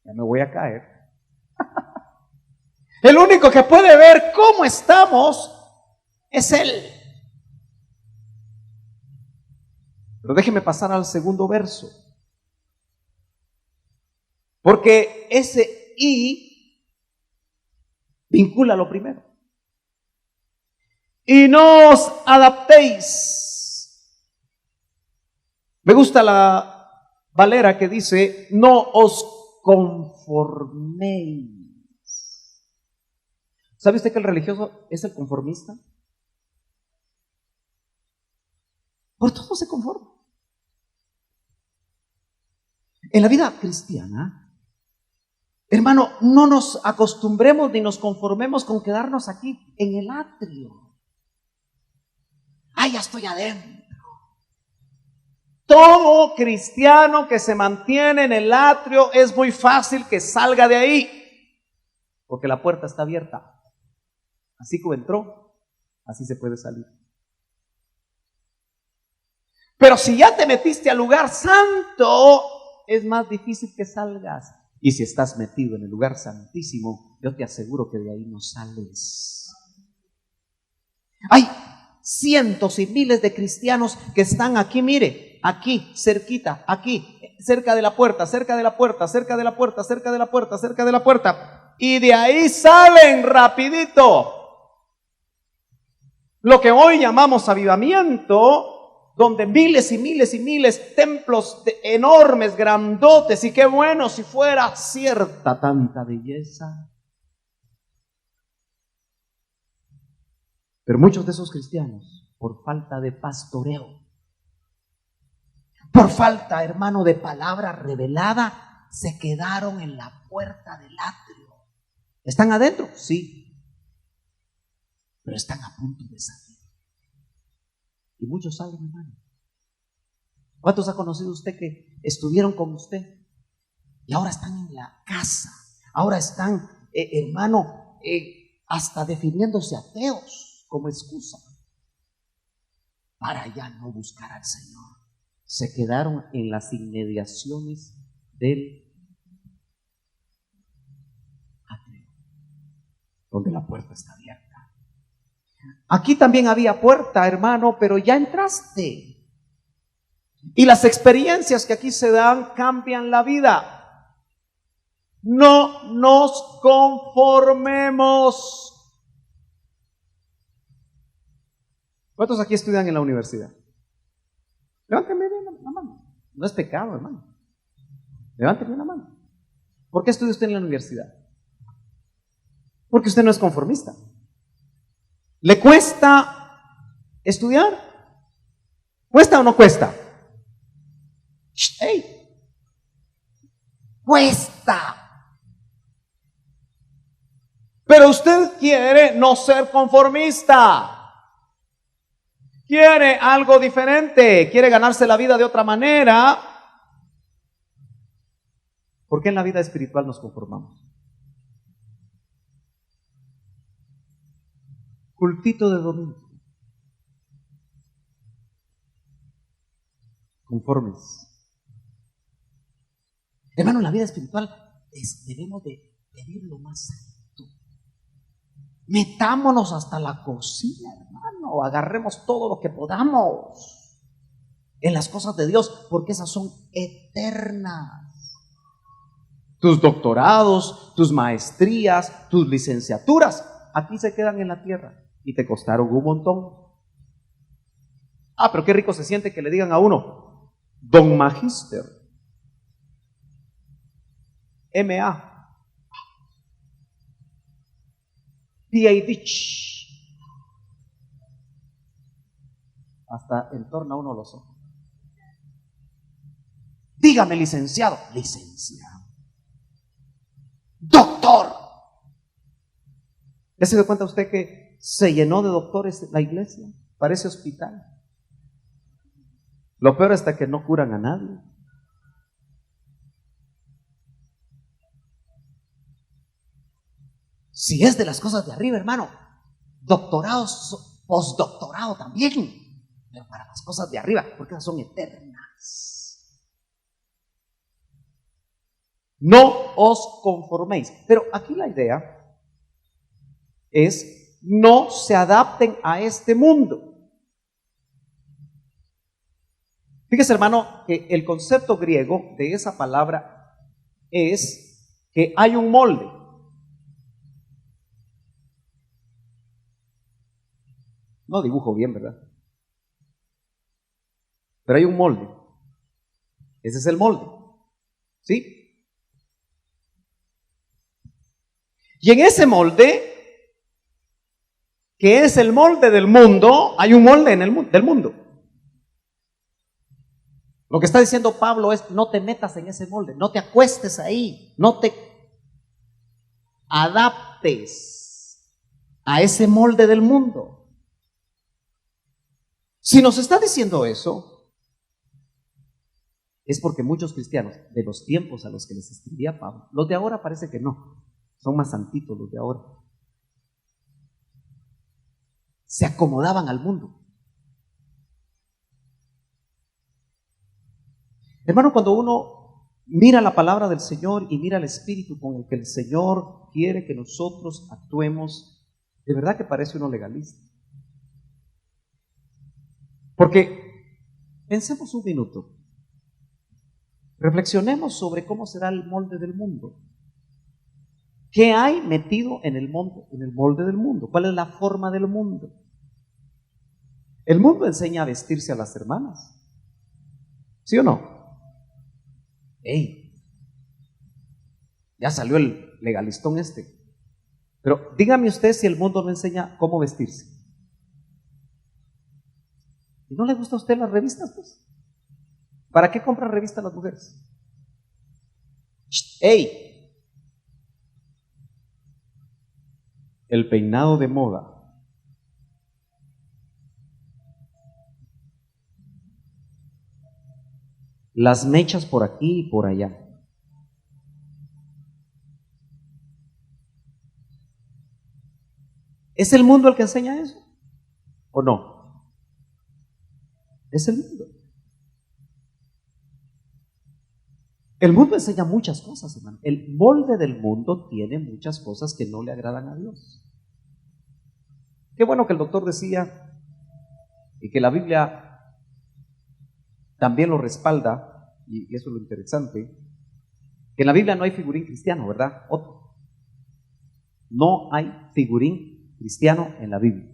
ya me voy a caer, el único que puede ver cómo estamos es Él. Pero déjeme pasar al segundo verso, porque ese y vincula lo primero. Y no os adaptéis. Me gusta la Valera, que dice: no os conforméis. ¿Sabe usted que el religioso es el conformista? Por todo se conforma. En la vida cristiana, hermano, no nos acostumbremos ni nos conformemos con quedarnos aquí en el atrio. ¡Ay, ya estoy adentro! Todo cristiano que se mantiene en el atrio es muy fácil que salga de ahí, porque la puerta está abierta. Así como entró, así se puede salir. Pero si ya te metiste al lugar santo, es más difícil que salgas. Y si estás metido en el lugar santísimo, yo te aseguro que de ahí no sales. Hay cientos y miles de cristianos que están aquí, mire, aquí, cerquita, aquí, cerca de la puerta, cerca de la puerta, cerca de la puerta, cerca de la puerta, cerca de la puerta, y de ahí salen rapidito. Lo que hoy llamamos avivamiento, donde miles y miles y miles, templos enormes, grandotes, y qué bueno si fuera cierta tanta belleza. Pero muchos de esos cristianos, por falta de pastoreo, por falta, hermano, de palabra revelada, se quedaron en la puerta del atrio. ¿Están adentro? Sí, pero están a punto de salir. Y muchos salen, hermano. ¿Cuántos ha conocido usted que estuvieron con usted y ahora están en la casa? Ahora están, hermano, hasta definiéndose ateos como excusa para ya no buscar al Señor. Se quedaron en las inmediaciones del atrio, donde la puerta está abierta. Aquí también había puerta, hermano, pero ya entraste. Y las experiencias que aquí se dan cambian la vida. No nos conformemos. ¿Cuántos aquí estudian en la universidad? Levántame bien la mano. No es pecado, hermano. Levántame la mano. ¿Por qué estudia usted en la universidad? Porque usted no es conformista. ¿Le cuesta estudiar? ¿Cuesta o no cuesta? ¡Ey! Cuesta. Pero usted quiere no ser conformista. Quiere algo diferente. Quiere ganarse la vida de otra manera. ¿Por qué en la vida espiritual nos conformamos? Cultito de domingo. Conformes. Hermano, en la vida espiritual debemos de pedir lo más alto. Metámonos hasta la cocina, hermano. Agarremos todo lo que podamos en las cosas de Dios, porque esas son eternas. Tus doctorados, tus maestrías, tus licenciaturas, aquí se quedan en la tierra y te costaron un montón. Pero qué rico se siente que le digan a uno, Don Magister, MA, PhD. Hasta entorna uno los ojos. Dígame, licenciado. Licenciado. Doctor. ¿Ya se dio cuenta usted que se llenó de doctores la iglesia? Parece hospital. Lo peor está que no curan a nadie. Si es de las cosas de arriba, hermano, doctorados, postdoctorado también, pero para las cosas de arriba, porque esas son eternas. No os conforméis. Pero aquí la idea es: no se adapten a este mundo. Fíjese, hermano, que el concepto griego de esa palabra es que hay un molde. No dibujo bien, ¿verdad? Pero hay un molde. Ese es el molde. ¿Sí? Y en ese molde, que es el molde del mundo, hay un molde en del mundo. Lo que está diciendo Pablo es: no te metas en ese molde, no te acuestes ahí, no te adaptes a ese molde del mundo. Si nos está diciendo eso, es porque muchos cristianos de los tiempos a los que les escribía Pablo, los de ahora parece que no, son más santitos los de ahora, se acomodaban al mundo. Hermano, cuando uno mira la palabra del Señor y mira el espíritu con el que el Señor quiere que nosotros actuemos, de verdad que parece uno legalista. Porque pensemos un minuto, reflexionemos sobre cómo será el molde del mundo. ¿Qué hay metido en el molde del mundo? ¿Cuál es la forma del mundo? El mundo enseña a vestirse a las hermanas, ¿sí o no? Ya salió el legalistón este. Pero dígame usted si el mundo no enseña cómo vestirse. ¿Y no le gusta a usted las revistas, pues? ¿Para qué compran revistas las mujeres? El peinado de moda. Las mechas por aquí y por allá. ¿Es el mundo el que enseña eso? ¿O no? Es el mundo. El mundo enseña muchas cosas, hermano. El molde del mundo tiene muchas cosas que no le agradan a Dios. Qué bueno que el doctor decía, y que la Biblia también lo respalda, y eso es lo interesante, que en la Biblia no hay figurín cristiano, ¿verdad? No hay figurín cristiano en la Biblia.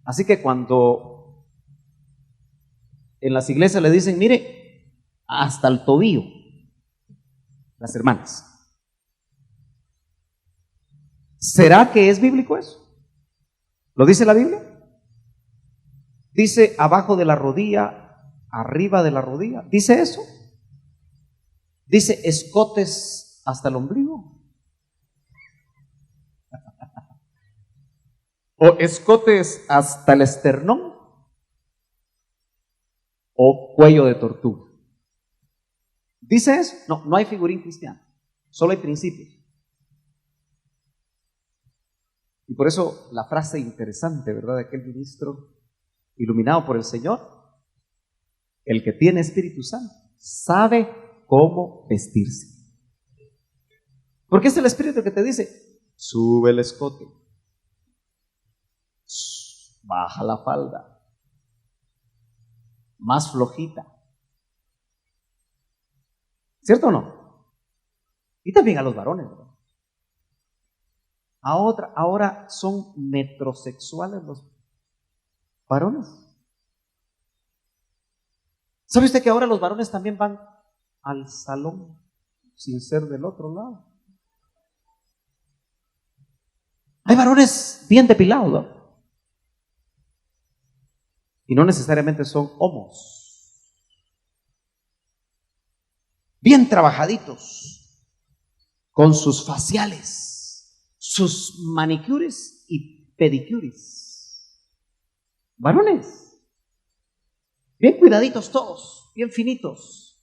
Así que cuando en las iglesias le dicen, mire, hasta el tobillo, las hermanas, ¿será que es bíblico eso? ¿Lo dice la Biblia? Dice abajo de la rodilla, arriba de la rodilla. ¿Dice eso? Dice escotes hasta el ombligo. O escotes hasta el esternón. O cuello de tortuga. ¿Dice eso? No, no hay figurín cristiano. Solo hay principios. Y por eso la frase interesante, ¿verdad?, de aquel ministro iluminado por el Señor: el que tiene Espíritu Santo sabe cómo vestirse. Porque es el Espíritu que te dice, sube el escote, baja la falda, más flojita. ¿Cierto o no? Y también a los varones, ¿verdad? Ahora son metrosexuales los varones. ¿Sabe usted que ahora los varones también van al salón sin ser del otro lado? Hay varones bien depilados, ¿no? Y no necesariamente son homos. Bien trabajaditos, con sus faciales, sus manicures y pedicures. Varones, bien cuidaditos todos, bien finitos.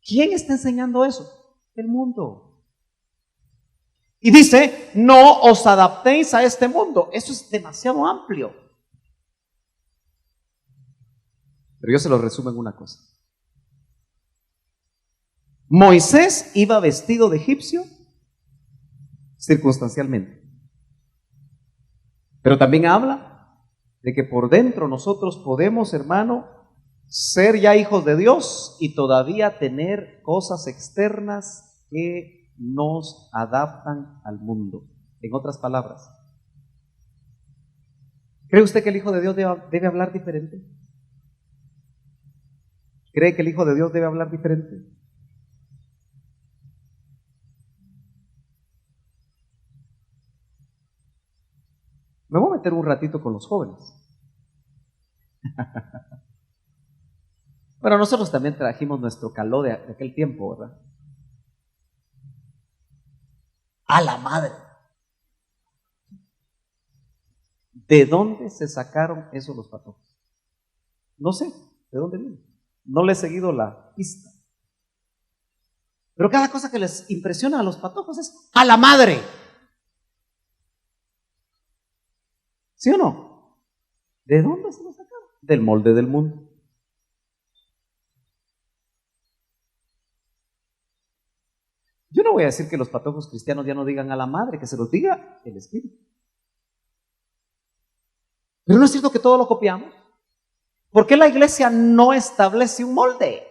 ¿Quién está enseñando eso? El mundo. Y dice, no os adaptéis a este mundo. Eso es demasiado amplio. Pero yo se lo resumo en una cosa. Moisés iba vestido de egipcio circunstancialmente. Pero también habla de que por dentro nosotros podemos, hermano, ser ya hijos de Dios y todavía tener cosas externas que nos adaptan al mundo. En otras palabras, ¿cree usted que el Hijo de Dios debe hablar diferente? ¿Cree que el Hijo de Dios debe hablar diferente? Me voy a meter un ratito con los jóvenes. Bueno, nosotros también trajimos nuestro caló de aquel tiempo, ¿verdad? A la madre. ¿De dónde se sacaron esos los patojos? No sé, ¿de dónde vienen? No le he seguido la pista. Pero cada cosa que les impresiona a los patojos es a la madre. ¿Sí o no? ¿De dónde se lo sacaron? Del molde del mundo. Yo no voy a decir que los patojos cristianos ya no digan a la madre, que se los diga el Espíritu. Pero no es cierto que todo lo copiamos. ¿Por qué la iglesia no establece un molde?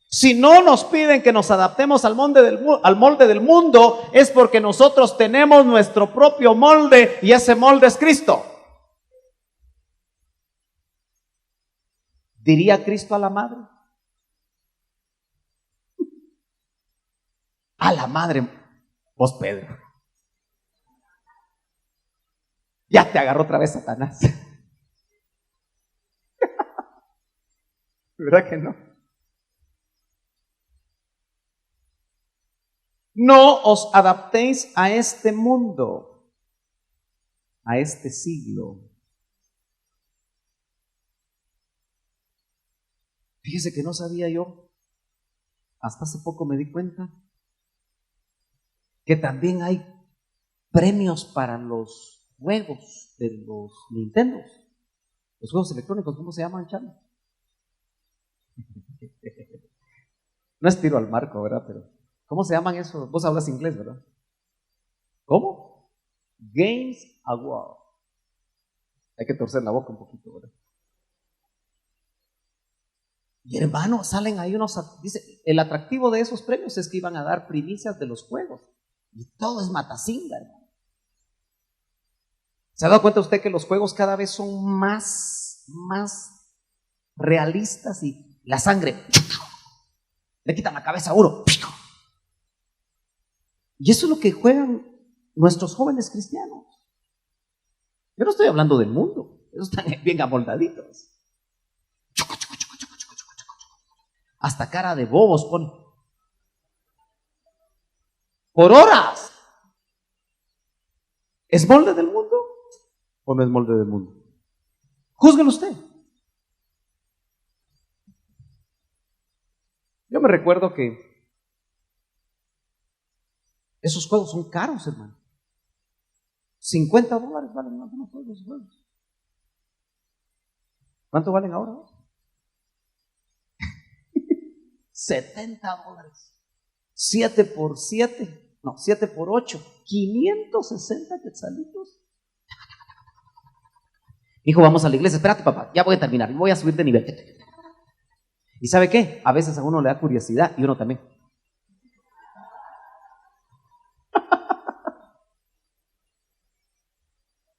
Si no nos piden que nos adaptemos al molde del mundo, es porque nosotros tenemos nuestro propio molde y ese molde es Cristo. ¿Diría Cristo a la madre? A la madre, vos Pedro. Ya te agarró otra vez Satanás. ¿Verdad que no? No os adaptéis a este mundo, a este siglo. Fíjese que no sabía yo, hasta hace poco me di cuenta, que también hay premios para los juegos de los Nintendos, los juegos electrónicos. ¿Cómo se llaman, Chano? No es tiro al marco, ¿verdad? Pero ¿cómo se llaman esos? Vos hablas inglés, ¿verdad? ¿Cómo? Games Award. Hay que torcer la boca un poquito, ¿verdad? Y hermano, salen ahí unos, dice, el atractivo de esos premios es que iban a dar primicias de los juegos. Y todo es matacinga, hermano. ¿Se ha dado cuenta usted que los juegos cada vez son más realistas y la sangre le quitan la cabeza a uno? Y eso es lo que juegan nuestros jóvenes cristianos. Yo no estoy hablando del mundo, ellos están bien amoldaditos. Hasta cara de bobos pone. Por horas. ¿Es molde del mundo o no es molde del mundo? Júzguelo usted. Yo me recuerdo que esos juegos son caros, hermano. $50 valen algunos juegos. ¿Cuánto valen ahora? $70. 7 por 7, no, 7 por 8, 560 quetzalitos. Hijo, vamos a la iglesia. Espérate, papá, ya voy a terminar, voy a subir de nivel. ¿Y sabe qué? A veces a uno le da curiosidad y uno también.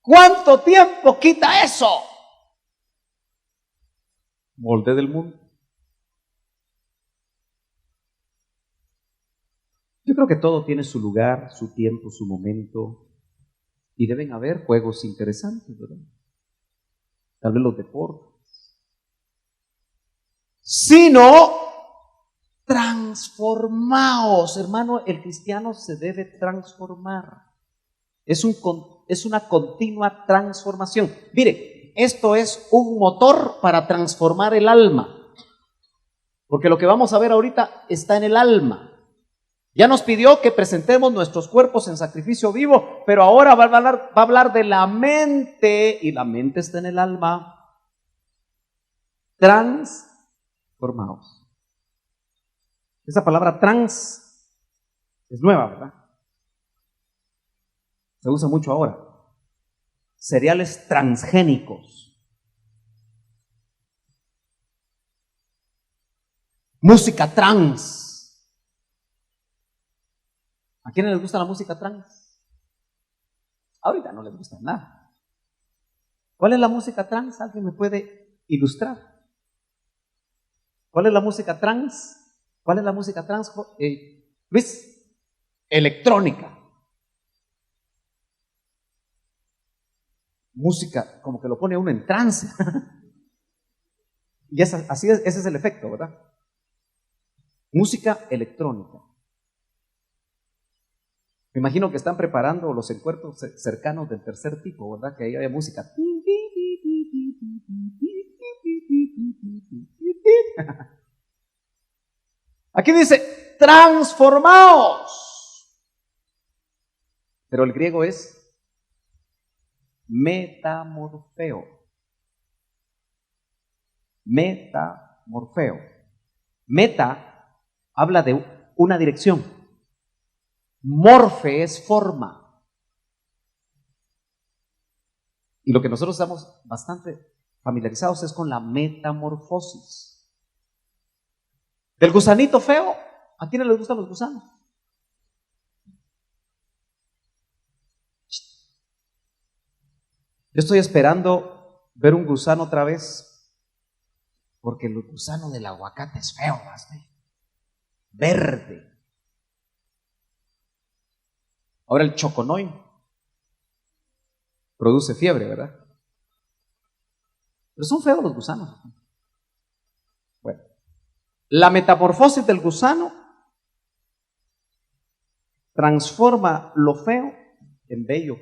¿Cuánto tiempo quita eso? Molde del mundo. Yo creo que todo tiene su lugar, su tiempo, su momento, y deben haber juegos interesantes, ¿verdad? Tal vez los deportes. Sino, transformaos, hermano, el cristiano se debe transformar. Es una continua transformación. Mire, esto es un motor para transformar el alma, porque lo que vamos a ver ahorita está en el alma. Ya nos pidió que presentemos nuestros cuerpos en sacrificio vivo, pero ahora va a hablar de la mente, y la mente está en el alma. Transformaos. Esa palabra trans es nueva, ¿verdad? Se usa mucho ahora. Cereales transgénicos. Música trans. ¿A quiénes les gusta la música trans? Ahorita no les gusta nada. ¿Cuál es la música trans? ¿Alguien me puede ilustrar? ¿Cuál es la música trans? ¿Cuál es la música trans? Luis, electrónica. Música como que lo pone uno en trance. Y ese es el efecto, ¿verdad? Música electrónica. Me imagino que están preparando los encuentros cercanos del tercer tipo, ¿verdad? Que ahí hay música. Aquí dice, transformaos. Pero el griego es metamorfeo. Metamorfeo. Meta habla de una dirección. Morfe es forma. Y lo que nosotros estamos bastante familiarizados es con la metamorfosis. Del gusanito feo, ¿a quiénes les gustan los gusanos? Yo estoy esperando ver un gusano otra vez, porque el gusano del aguacate es feo, ¿sí? Verde. Ahora el choconoy produce fiebre, ¿verdad? Pero son feos los gusanos. Bueno, la metamorfosis del gusano transforma lo feo en bello,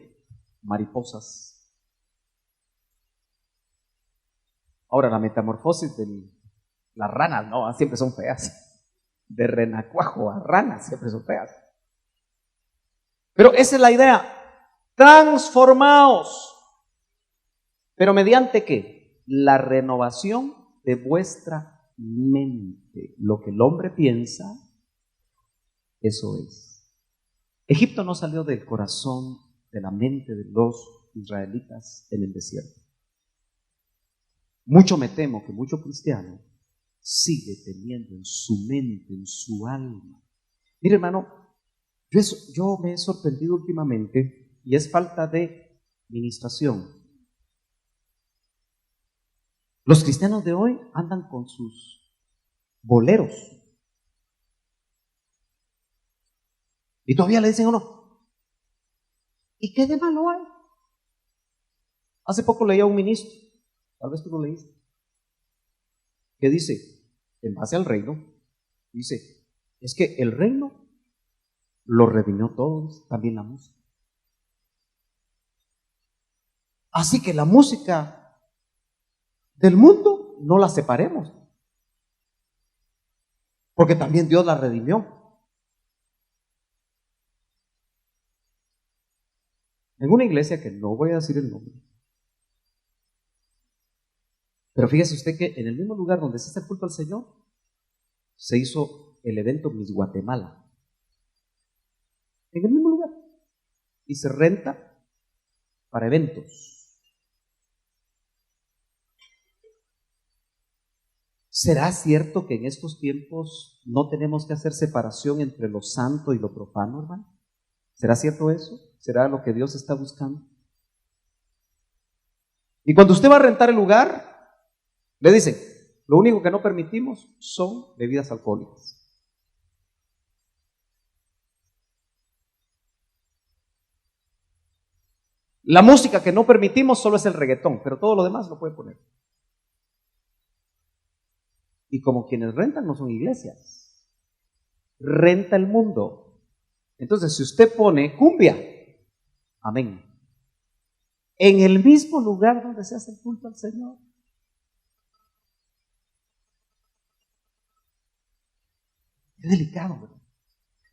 mariposas. Ahora la metamorfosis de las ranas, no, siempre son feas. De renacuajo a ranas siempre son feas. Pero esa es la idea. Transformaos. ¿Pero mediante qué? La renovación de vuestra mente. Lo que el hombre piensa, eso es. Egipto no salió del corazón, de la mente de los israelitas en el desierto. Mucho me temo que mucho cristiano sigue teniendo en su mente, en su alma. Mire, hermano, yo me he sorprendido últimamente, y es falta de ministración. Los cristianos de hoy andan con sus boleros. Y todavía le dicen a uno, ¿y qué de malo hay? Hace poco leía a un ministro, tal vez tú lo leíste, que dice, en base al reino, dice, es que el reino lo redimió todos, también la música. Así que la música del mundo no la separemos, porque también Dios la redimió. En una iglesia que no voy a decir el nombre, pero fíjese usted que en el mismo lugar donde se hace el culto al Señor, se hizo el evento Miss Guatemala. En el mismo lugar. Y se renta para eventos. ¿Será cierto que en estos tiempos no tenemos que hacer separación entre lo santo y lo profano, hermano? ¿Será cierto eso? ¿Será lo que Dios está buscando? Y cuando usted va a rentar el lugar, le dicen, lo único que no permitimos son bebidas alcohólicas. La música que no permitimos solo es el reggaetón, pero todo lo demás lo puede poner. Y como quienes rentan no son iglesias, renta el mundo. Entonces, si usted pone cumbia, amén, en el mismo lugar donde se hace el culto al Señor. Es delicado, ¿verdad?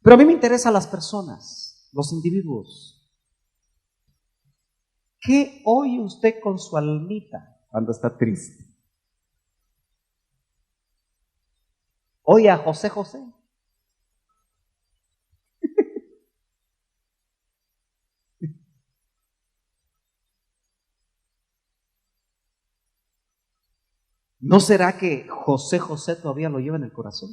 Pero a mí me interesan las personas, los individuos. ¿Qué oye usted con su almita cuando está triste? ¿Oye a José José? ¿No será que José José todavía lo lleva en el corazón?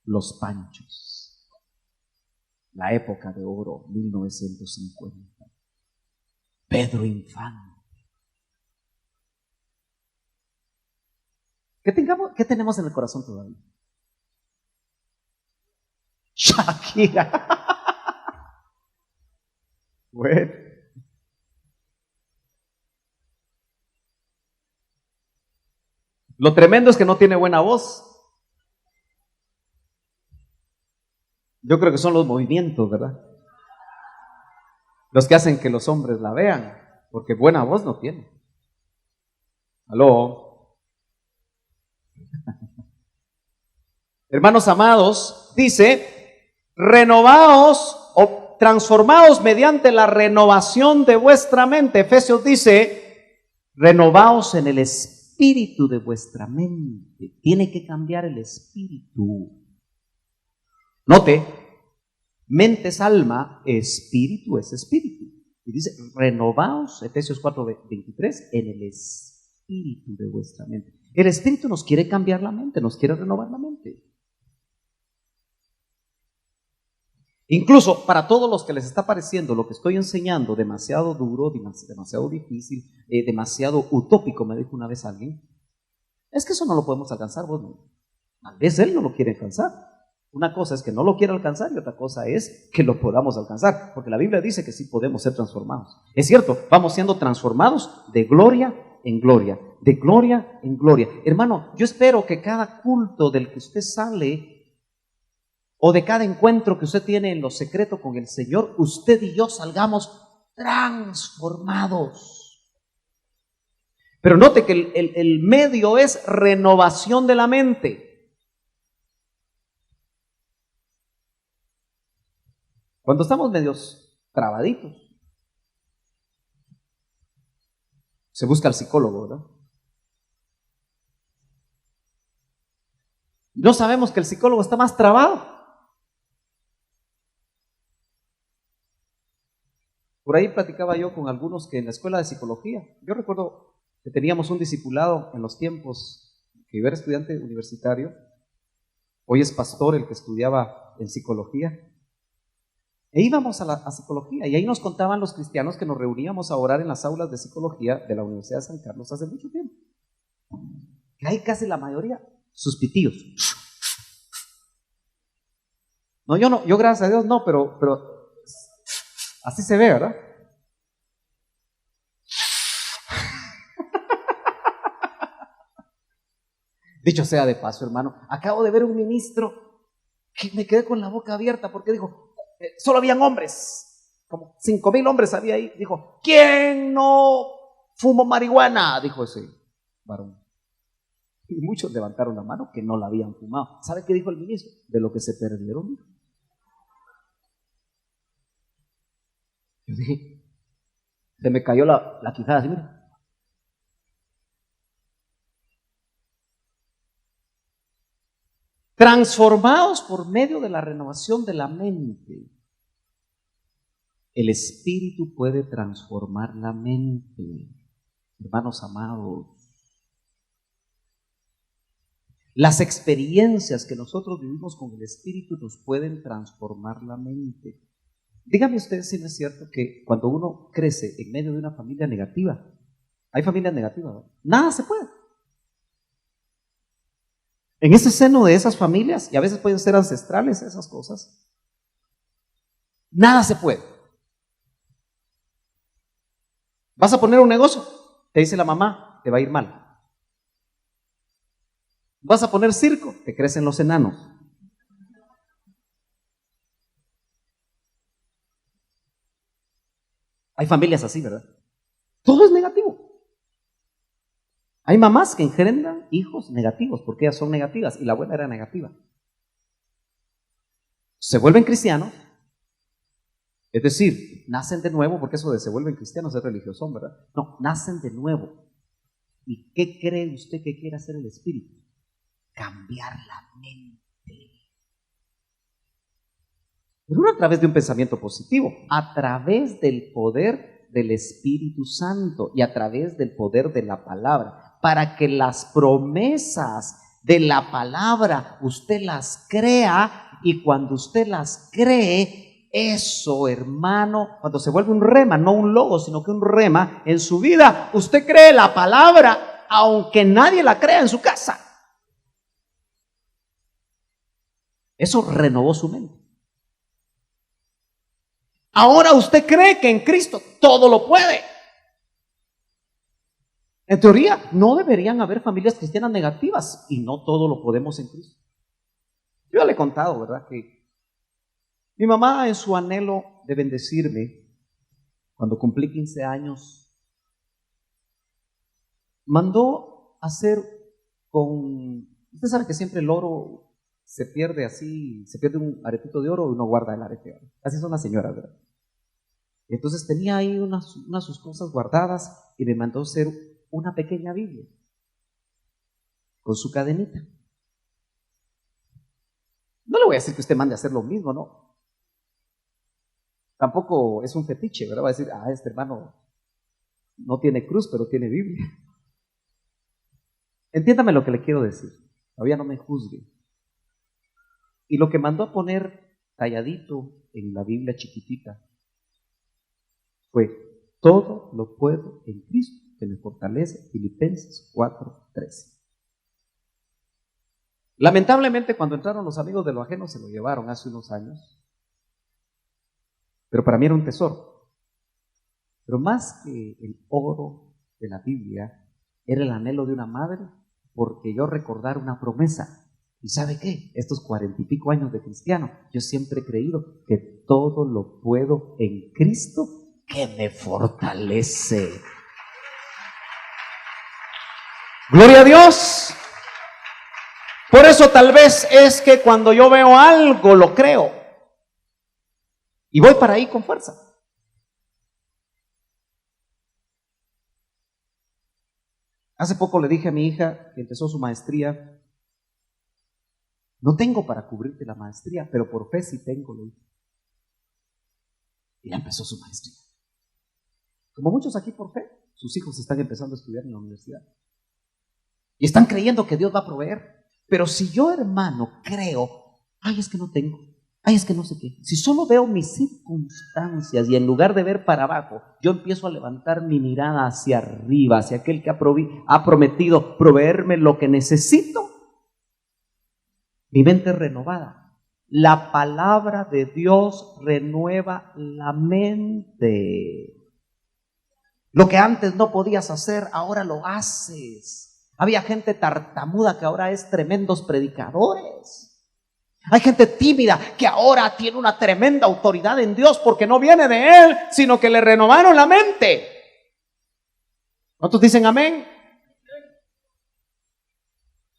Los Panchos, la época de oro, 1950. Pedro Infante. ¿Qué tenemos en el corazón todavía? Shakira. Bueno. Lo tremendo es que no tiene buena voz. Yo creo que son los movimientos, ¿verdad? Los que hacen que los hombres la vean, porque buena voz no tiene. ¿Aló? Hermanos amados, dice, renovaos o transformaos mediante la renovación de vuestra mente. Efesios dice, renovaos en el espíritu de vuestra mente. Tiene que cambiar el espíritu. Note, mente es alma, espíritu es espíritu. Y dice, renovaos, Efesios 4:23, en el espíritu de vuestra mente. El espíritu nos quiere cambiar la mente, nos quiere renovar la mente. Incluso para todos los que les está pareciendo lo que estoy enseñando demasiado duro, demasiado difícil, demasiado utópico, me dijo una vez alguien, es que eso no lo podemos alcanzar, vos no. Tal vez él no lo quiere alcanzar. Una cosa es que no lo quiera alcanzar y otra cosa es que lo podamos alcanzar, porque la Biblia dice que sí podemos ser transformados. Es cierto, vamos siendo transformados de gloria en gloria, de gloria en gloria. Hermano, yo espero que cada culto del que usted sale o de cada encuentro que usted tiene en lo secreto con el Señor, usted y yo salgamos transformados. Pero note que el medio es renovación de la mente. Cuando estamos medios trabaditos, se busca al psicólogo, ¿verdad? No sabemos que el psicólogo está más trabado. Por ahí platicaba yo con algunos que en la escuela de psicología, yo recuerdo que teníamos un discipulado en los tiempos que yo era estudiante universitario, hoy es pastor el que estudiaba en psicología, e íbamos a psicología y ahí nos contaban los cristianos que nos reuníamos a orar en las aulas de psicología de la Universidad de San Carlos hace mucho tiempo. Que hay casi la mayoría sus pitillos. No, yo gracias a Dios no, pero así se ve, ¿verdad? Dicho sea de paso, hermano, acabo de ver un ministro que me quedé con la boca abierta porque dijo, solo habían hombres, como 5,000 hombres había ahí. Dijo, ¿quién no fumó marihuana? Dijo ese varón. Y muchos levantaron la mano que no la habían fumado. ¿Sabe qué dijo el ministro? De lo que se perdieron. Yo dije, se me cayó la quijada así, mira. transformados por medio de la renovación de la mente. El Espíritu puede transformar la mente, hermanos amados. Las experiencias que nosotros vivimos con el Espíritu nos pueden transformar la mente. Dígame usted si no es cierto que cuando uno crece en medio de una familia negativa, hay familias negativas, ¿no? Nada se puede. En ese seno de esas familias, y a veces pueden ser ancestrales esas cosas, nada se puede. ¿Vas a poner un negocio? Te dice la mamá, te va a ir mal. ¿Vas a poner circo? Te crecen los enanos. Hay familias así, ¿verdad? Todo es negativo. Hay mamás que engendran hijos negativos porque ellas son negativas y la abuela era negativa. Se vuelven cristianos, es decir, nacen de nuevo, porque eso de se vuelven cristianos es religioso, ¿verdad? No, nacen de nuevo. ¿Y qué cree usted que quiere hacer el Espíritu? Cambiar la mente. Pero no a través de un pensamiento positivo, a través del poder del Espíritu Santo y a través del poder de la palabra, para que las promesas de la palabra usted las crea, y cuando usted las cree, eso, hermano, cuando se vuelve un rema, no un logo, sino que un rema en su vida, usted cree la palabra aunque nadie la crea en su casa. Eso renovó su mente. Ahora usted cree que en Cristo todo lo puede. En teoría, no deberían haber familias cristianas negativas, y no todo lo podemos en Cristo. Yo ya le he contado, ¿verdad?, que mi mamá, en su anhelo de bendecirme, cuando cumplí 15 años, mandó hacer con... Usted sabe que siempre el oro se pierde así, se pierde un aretito de oro y uno guarda el arete de oro. Así son las señoras, ¿verdad? Entonces tenía ahí unas sus cosas guardadas y me mandó hacer una pequeña Biblia con su cadenita. No le voy a decir que usted mande a hacer lo mismo, ¿no? Tampoco es un fetiche, ¿verdad? Va a decir, este hermano no tiene cruz, pero tiene Biblia. Entiéndame lo que le quiero decir. Todavía no me juzgue. Y lo que mandó a poner talladito en la Biblia chiquitita fue: todo lo puedo en Cristo que me fortalece. Filipenses 4:13. Lamentablemente, cuando entraron los amigos de lo ajeno, se lo llevaron hace unos años. Pero para mí era un tesoro. Pero más que el oro de la Biblia, era el anhelo de una madre, porque yo recordar una promesa. ¿Y sabe qué? Estos 40 y pico años de cristiano, yo siempre he creído que todo lo puedo en Cristo que me fortalece. ¡Gloria a Dios! Por eso tal vez es que cuando yo veo algo lo creo y voy para ahí con fuerza. Hace poco le dije a mi hija que empezó su maestría: no tengo para cubrirte la maestría, pero por fe sí tengo, le dije. Y ya empezó su maestría. Como muchos aquí, por fe, sus hijos están empezando a estudiar en la universidad y están creyendo que Dios va a proveer. Pero si yo, hermano, creo, es que no tengo, es que no sé qué, si solo veo mis circunstancias y en lugar de ver para abajo, yo empiezo a levantar mi mirada hacia arriba, hacia aquel que ha prometido proveerme lo que necesito, mi mente es renovada. La palabra de Dios renueva la mente. Lo que antes no podías hacer, ahora lo haces. Había gente tartamuda que ahora es tremendos predicadores. Hay gente tímida que ahora tiene una tremenda autoridad en Dios, porque no viene de Él, sino que le renovaron la mente. ¿Cuántos dicen amén?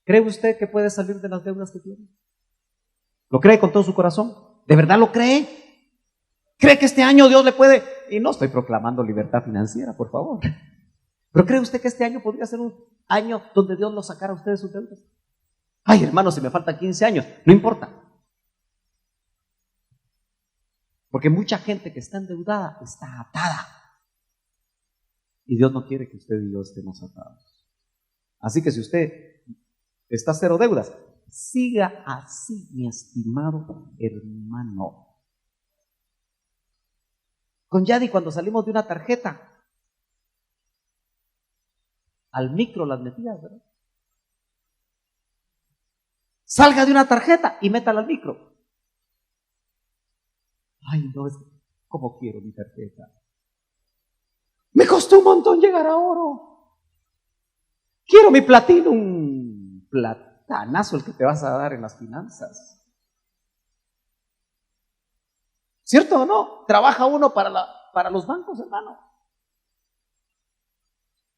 ¿Cree usted que puede salir de las deudas que tiene? ¿Lo cree con todo su corazón? ¿De verdad lo cree? ¿Cree que este año Dios le puede? Y no estoy proclamando libertad financiera, por favor. ¿Pero cree usted que este año podría ser un año donde Dios lo sacara a usted de sus deudas? Ay, hermano, si me faltan 15 años, no importa. Porque mucha gente que está endeudada está atada. Y Dios no quiere que usted y yo estemos atados. Así que si usted está cero deudas, siga así, mi estimado hermano. Con Yadi, cuando salimos de una tarjeta, al micro las metías, ¿verdad? Salga de una tarjeta y métala al micro. Ay, no, es como quiero mi tarjeta. Me costó un montón llegar a oro. Quiero mi platino, un platanazo el que te vas a dar en las finanzas. ¿Cierto o no? Trabaja uno para los bancos, hermano.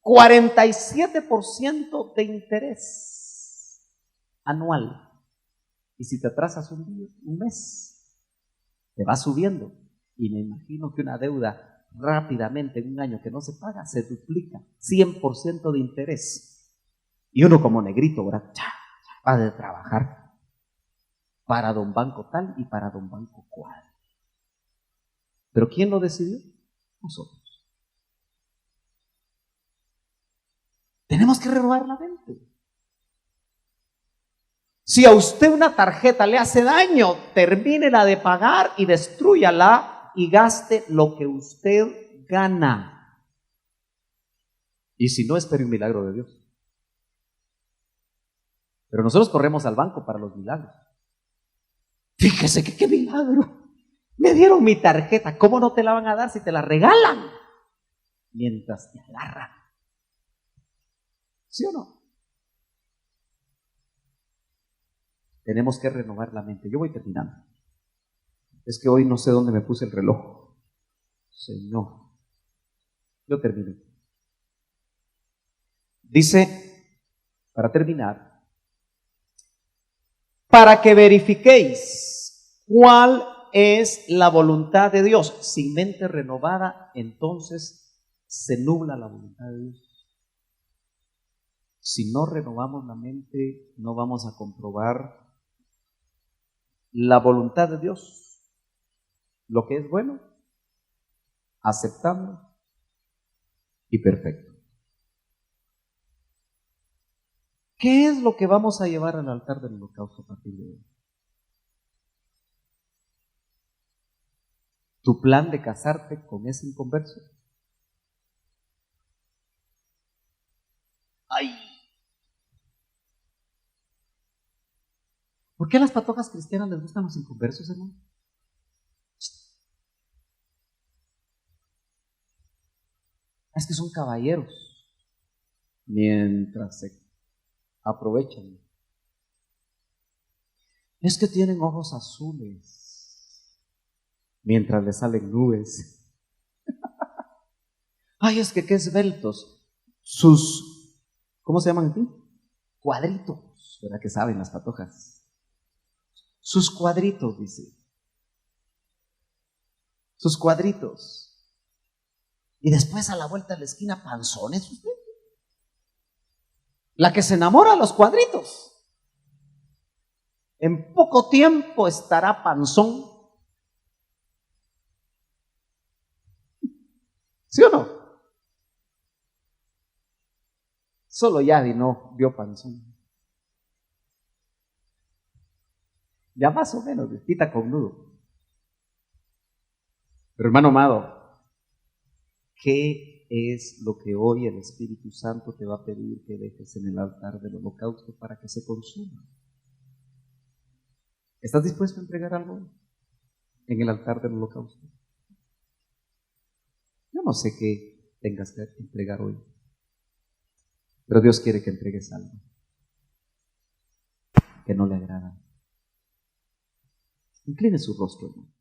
47% de interés anual. Y si te atrasas un mes, te va subiendo. Y me imagino que una deuda rápidamente en un año que no se paga, se duplica, 100% de interés. Y uno como negrito, ¿verdad? Va de trabajar para don banco tal y para don banco cual. ¿Pero quién lo decidió? Nosotros. Tenemos que renovar la mente. Si a usted una tarjeta le hace daño, termínela de pagar y destrúyala y gaste lo que usted gana. Y si no, espere un milagro de Dios. Pero nosotros corremos al banco para los milagros. Fíjese que qué milagro. Me dieron mi tarjeta. ¿Cómo no te la van a dar si te la regalan? Mientras te agarran. ¿Sí o no? Tenemos que renovar la mente. Yo voy terminando. Es que hoy no sé dónde me puse el reloj. Señor. Yo termino. Dice, para terminar, para que verifiquéis cuál es la voluntad de Dios. Sin mente renovada, entonces se nubla la voluntad de Dios. Si no renovamos la mente, no vamos a comprobar la voluntad de Dios, lo que es bueno, aceptable y perfecto. ¿Qué es lo que vamos a llevar al altar del holocausto a partir de hoy? ¿Tu plan de casarte con ese inconverso? ¡Ay! ¿Por qué a las patojas cristianas les gustan los inconversos, hermano? Es que son caballeros. Mientras se aprovechan. Es que tienen ojos azules. Mientras les salen nubes. Ay, es que qué esbeltos. Sus, ¿cómo se llaman aquí? Cuadritos, ¿verdad que saben las patojas? Sus cuadritos, dice. Sus cuadritos. Y después a la vuelta de la esquina, panzones, usted. La que se enamora a los cuadritos. En poco tiempo estará panzón. ¿Sí o no? Solo Yadi no vio panzón. Ya más o menos, pita con nudo. Pero hermano amado, ¿qué es lo que hoy el Espíritu Santo te va a pedir que dejes en el altar del holocausto para que se consuma? ¿Estás dispuesto a entregar algo en el altar del holocausto? Yo no sé qué tengas que entregar hoy, pero Dios quiere que entregues algo que no le agrada. Incline su rostro, hermano.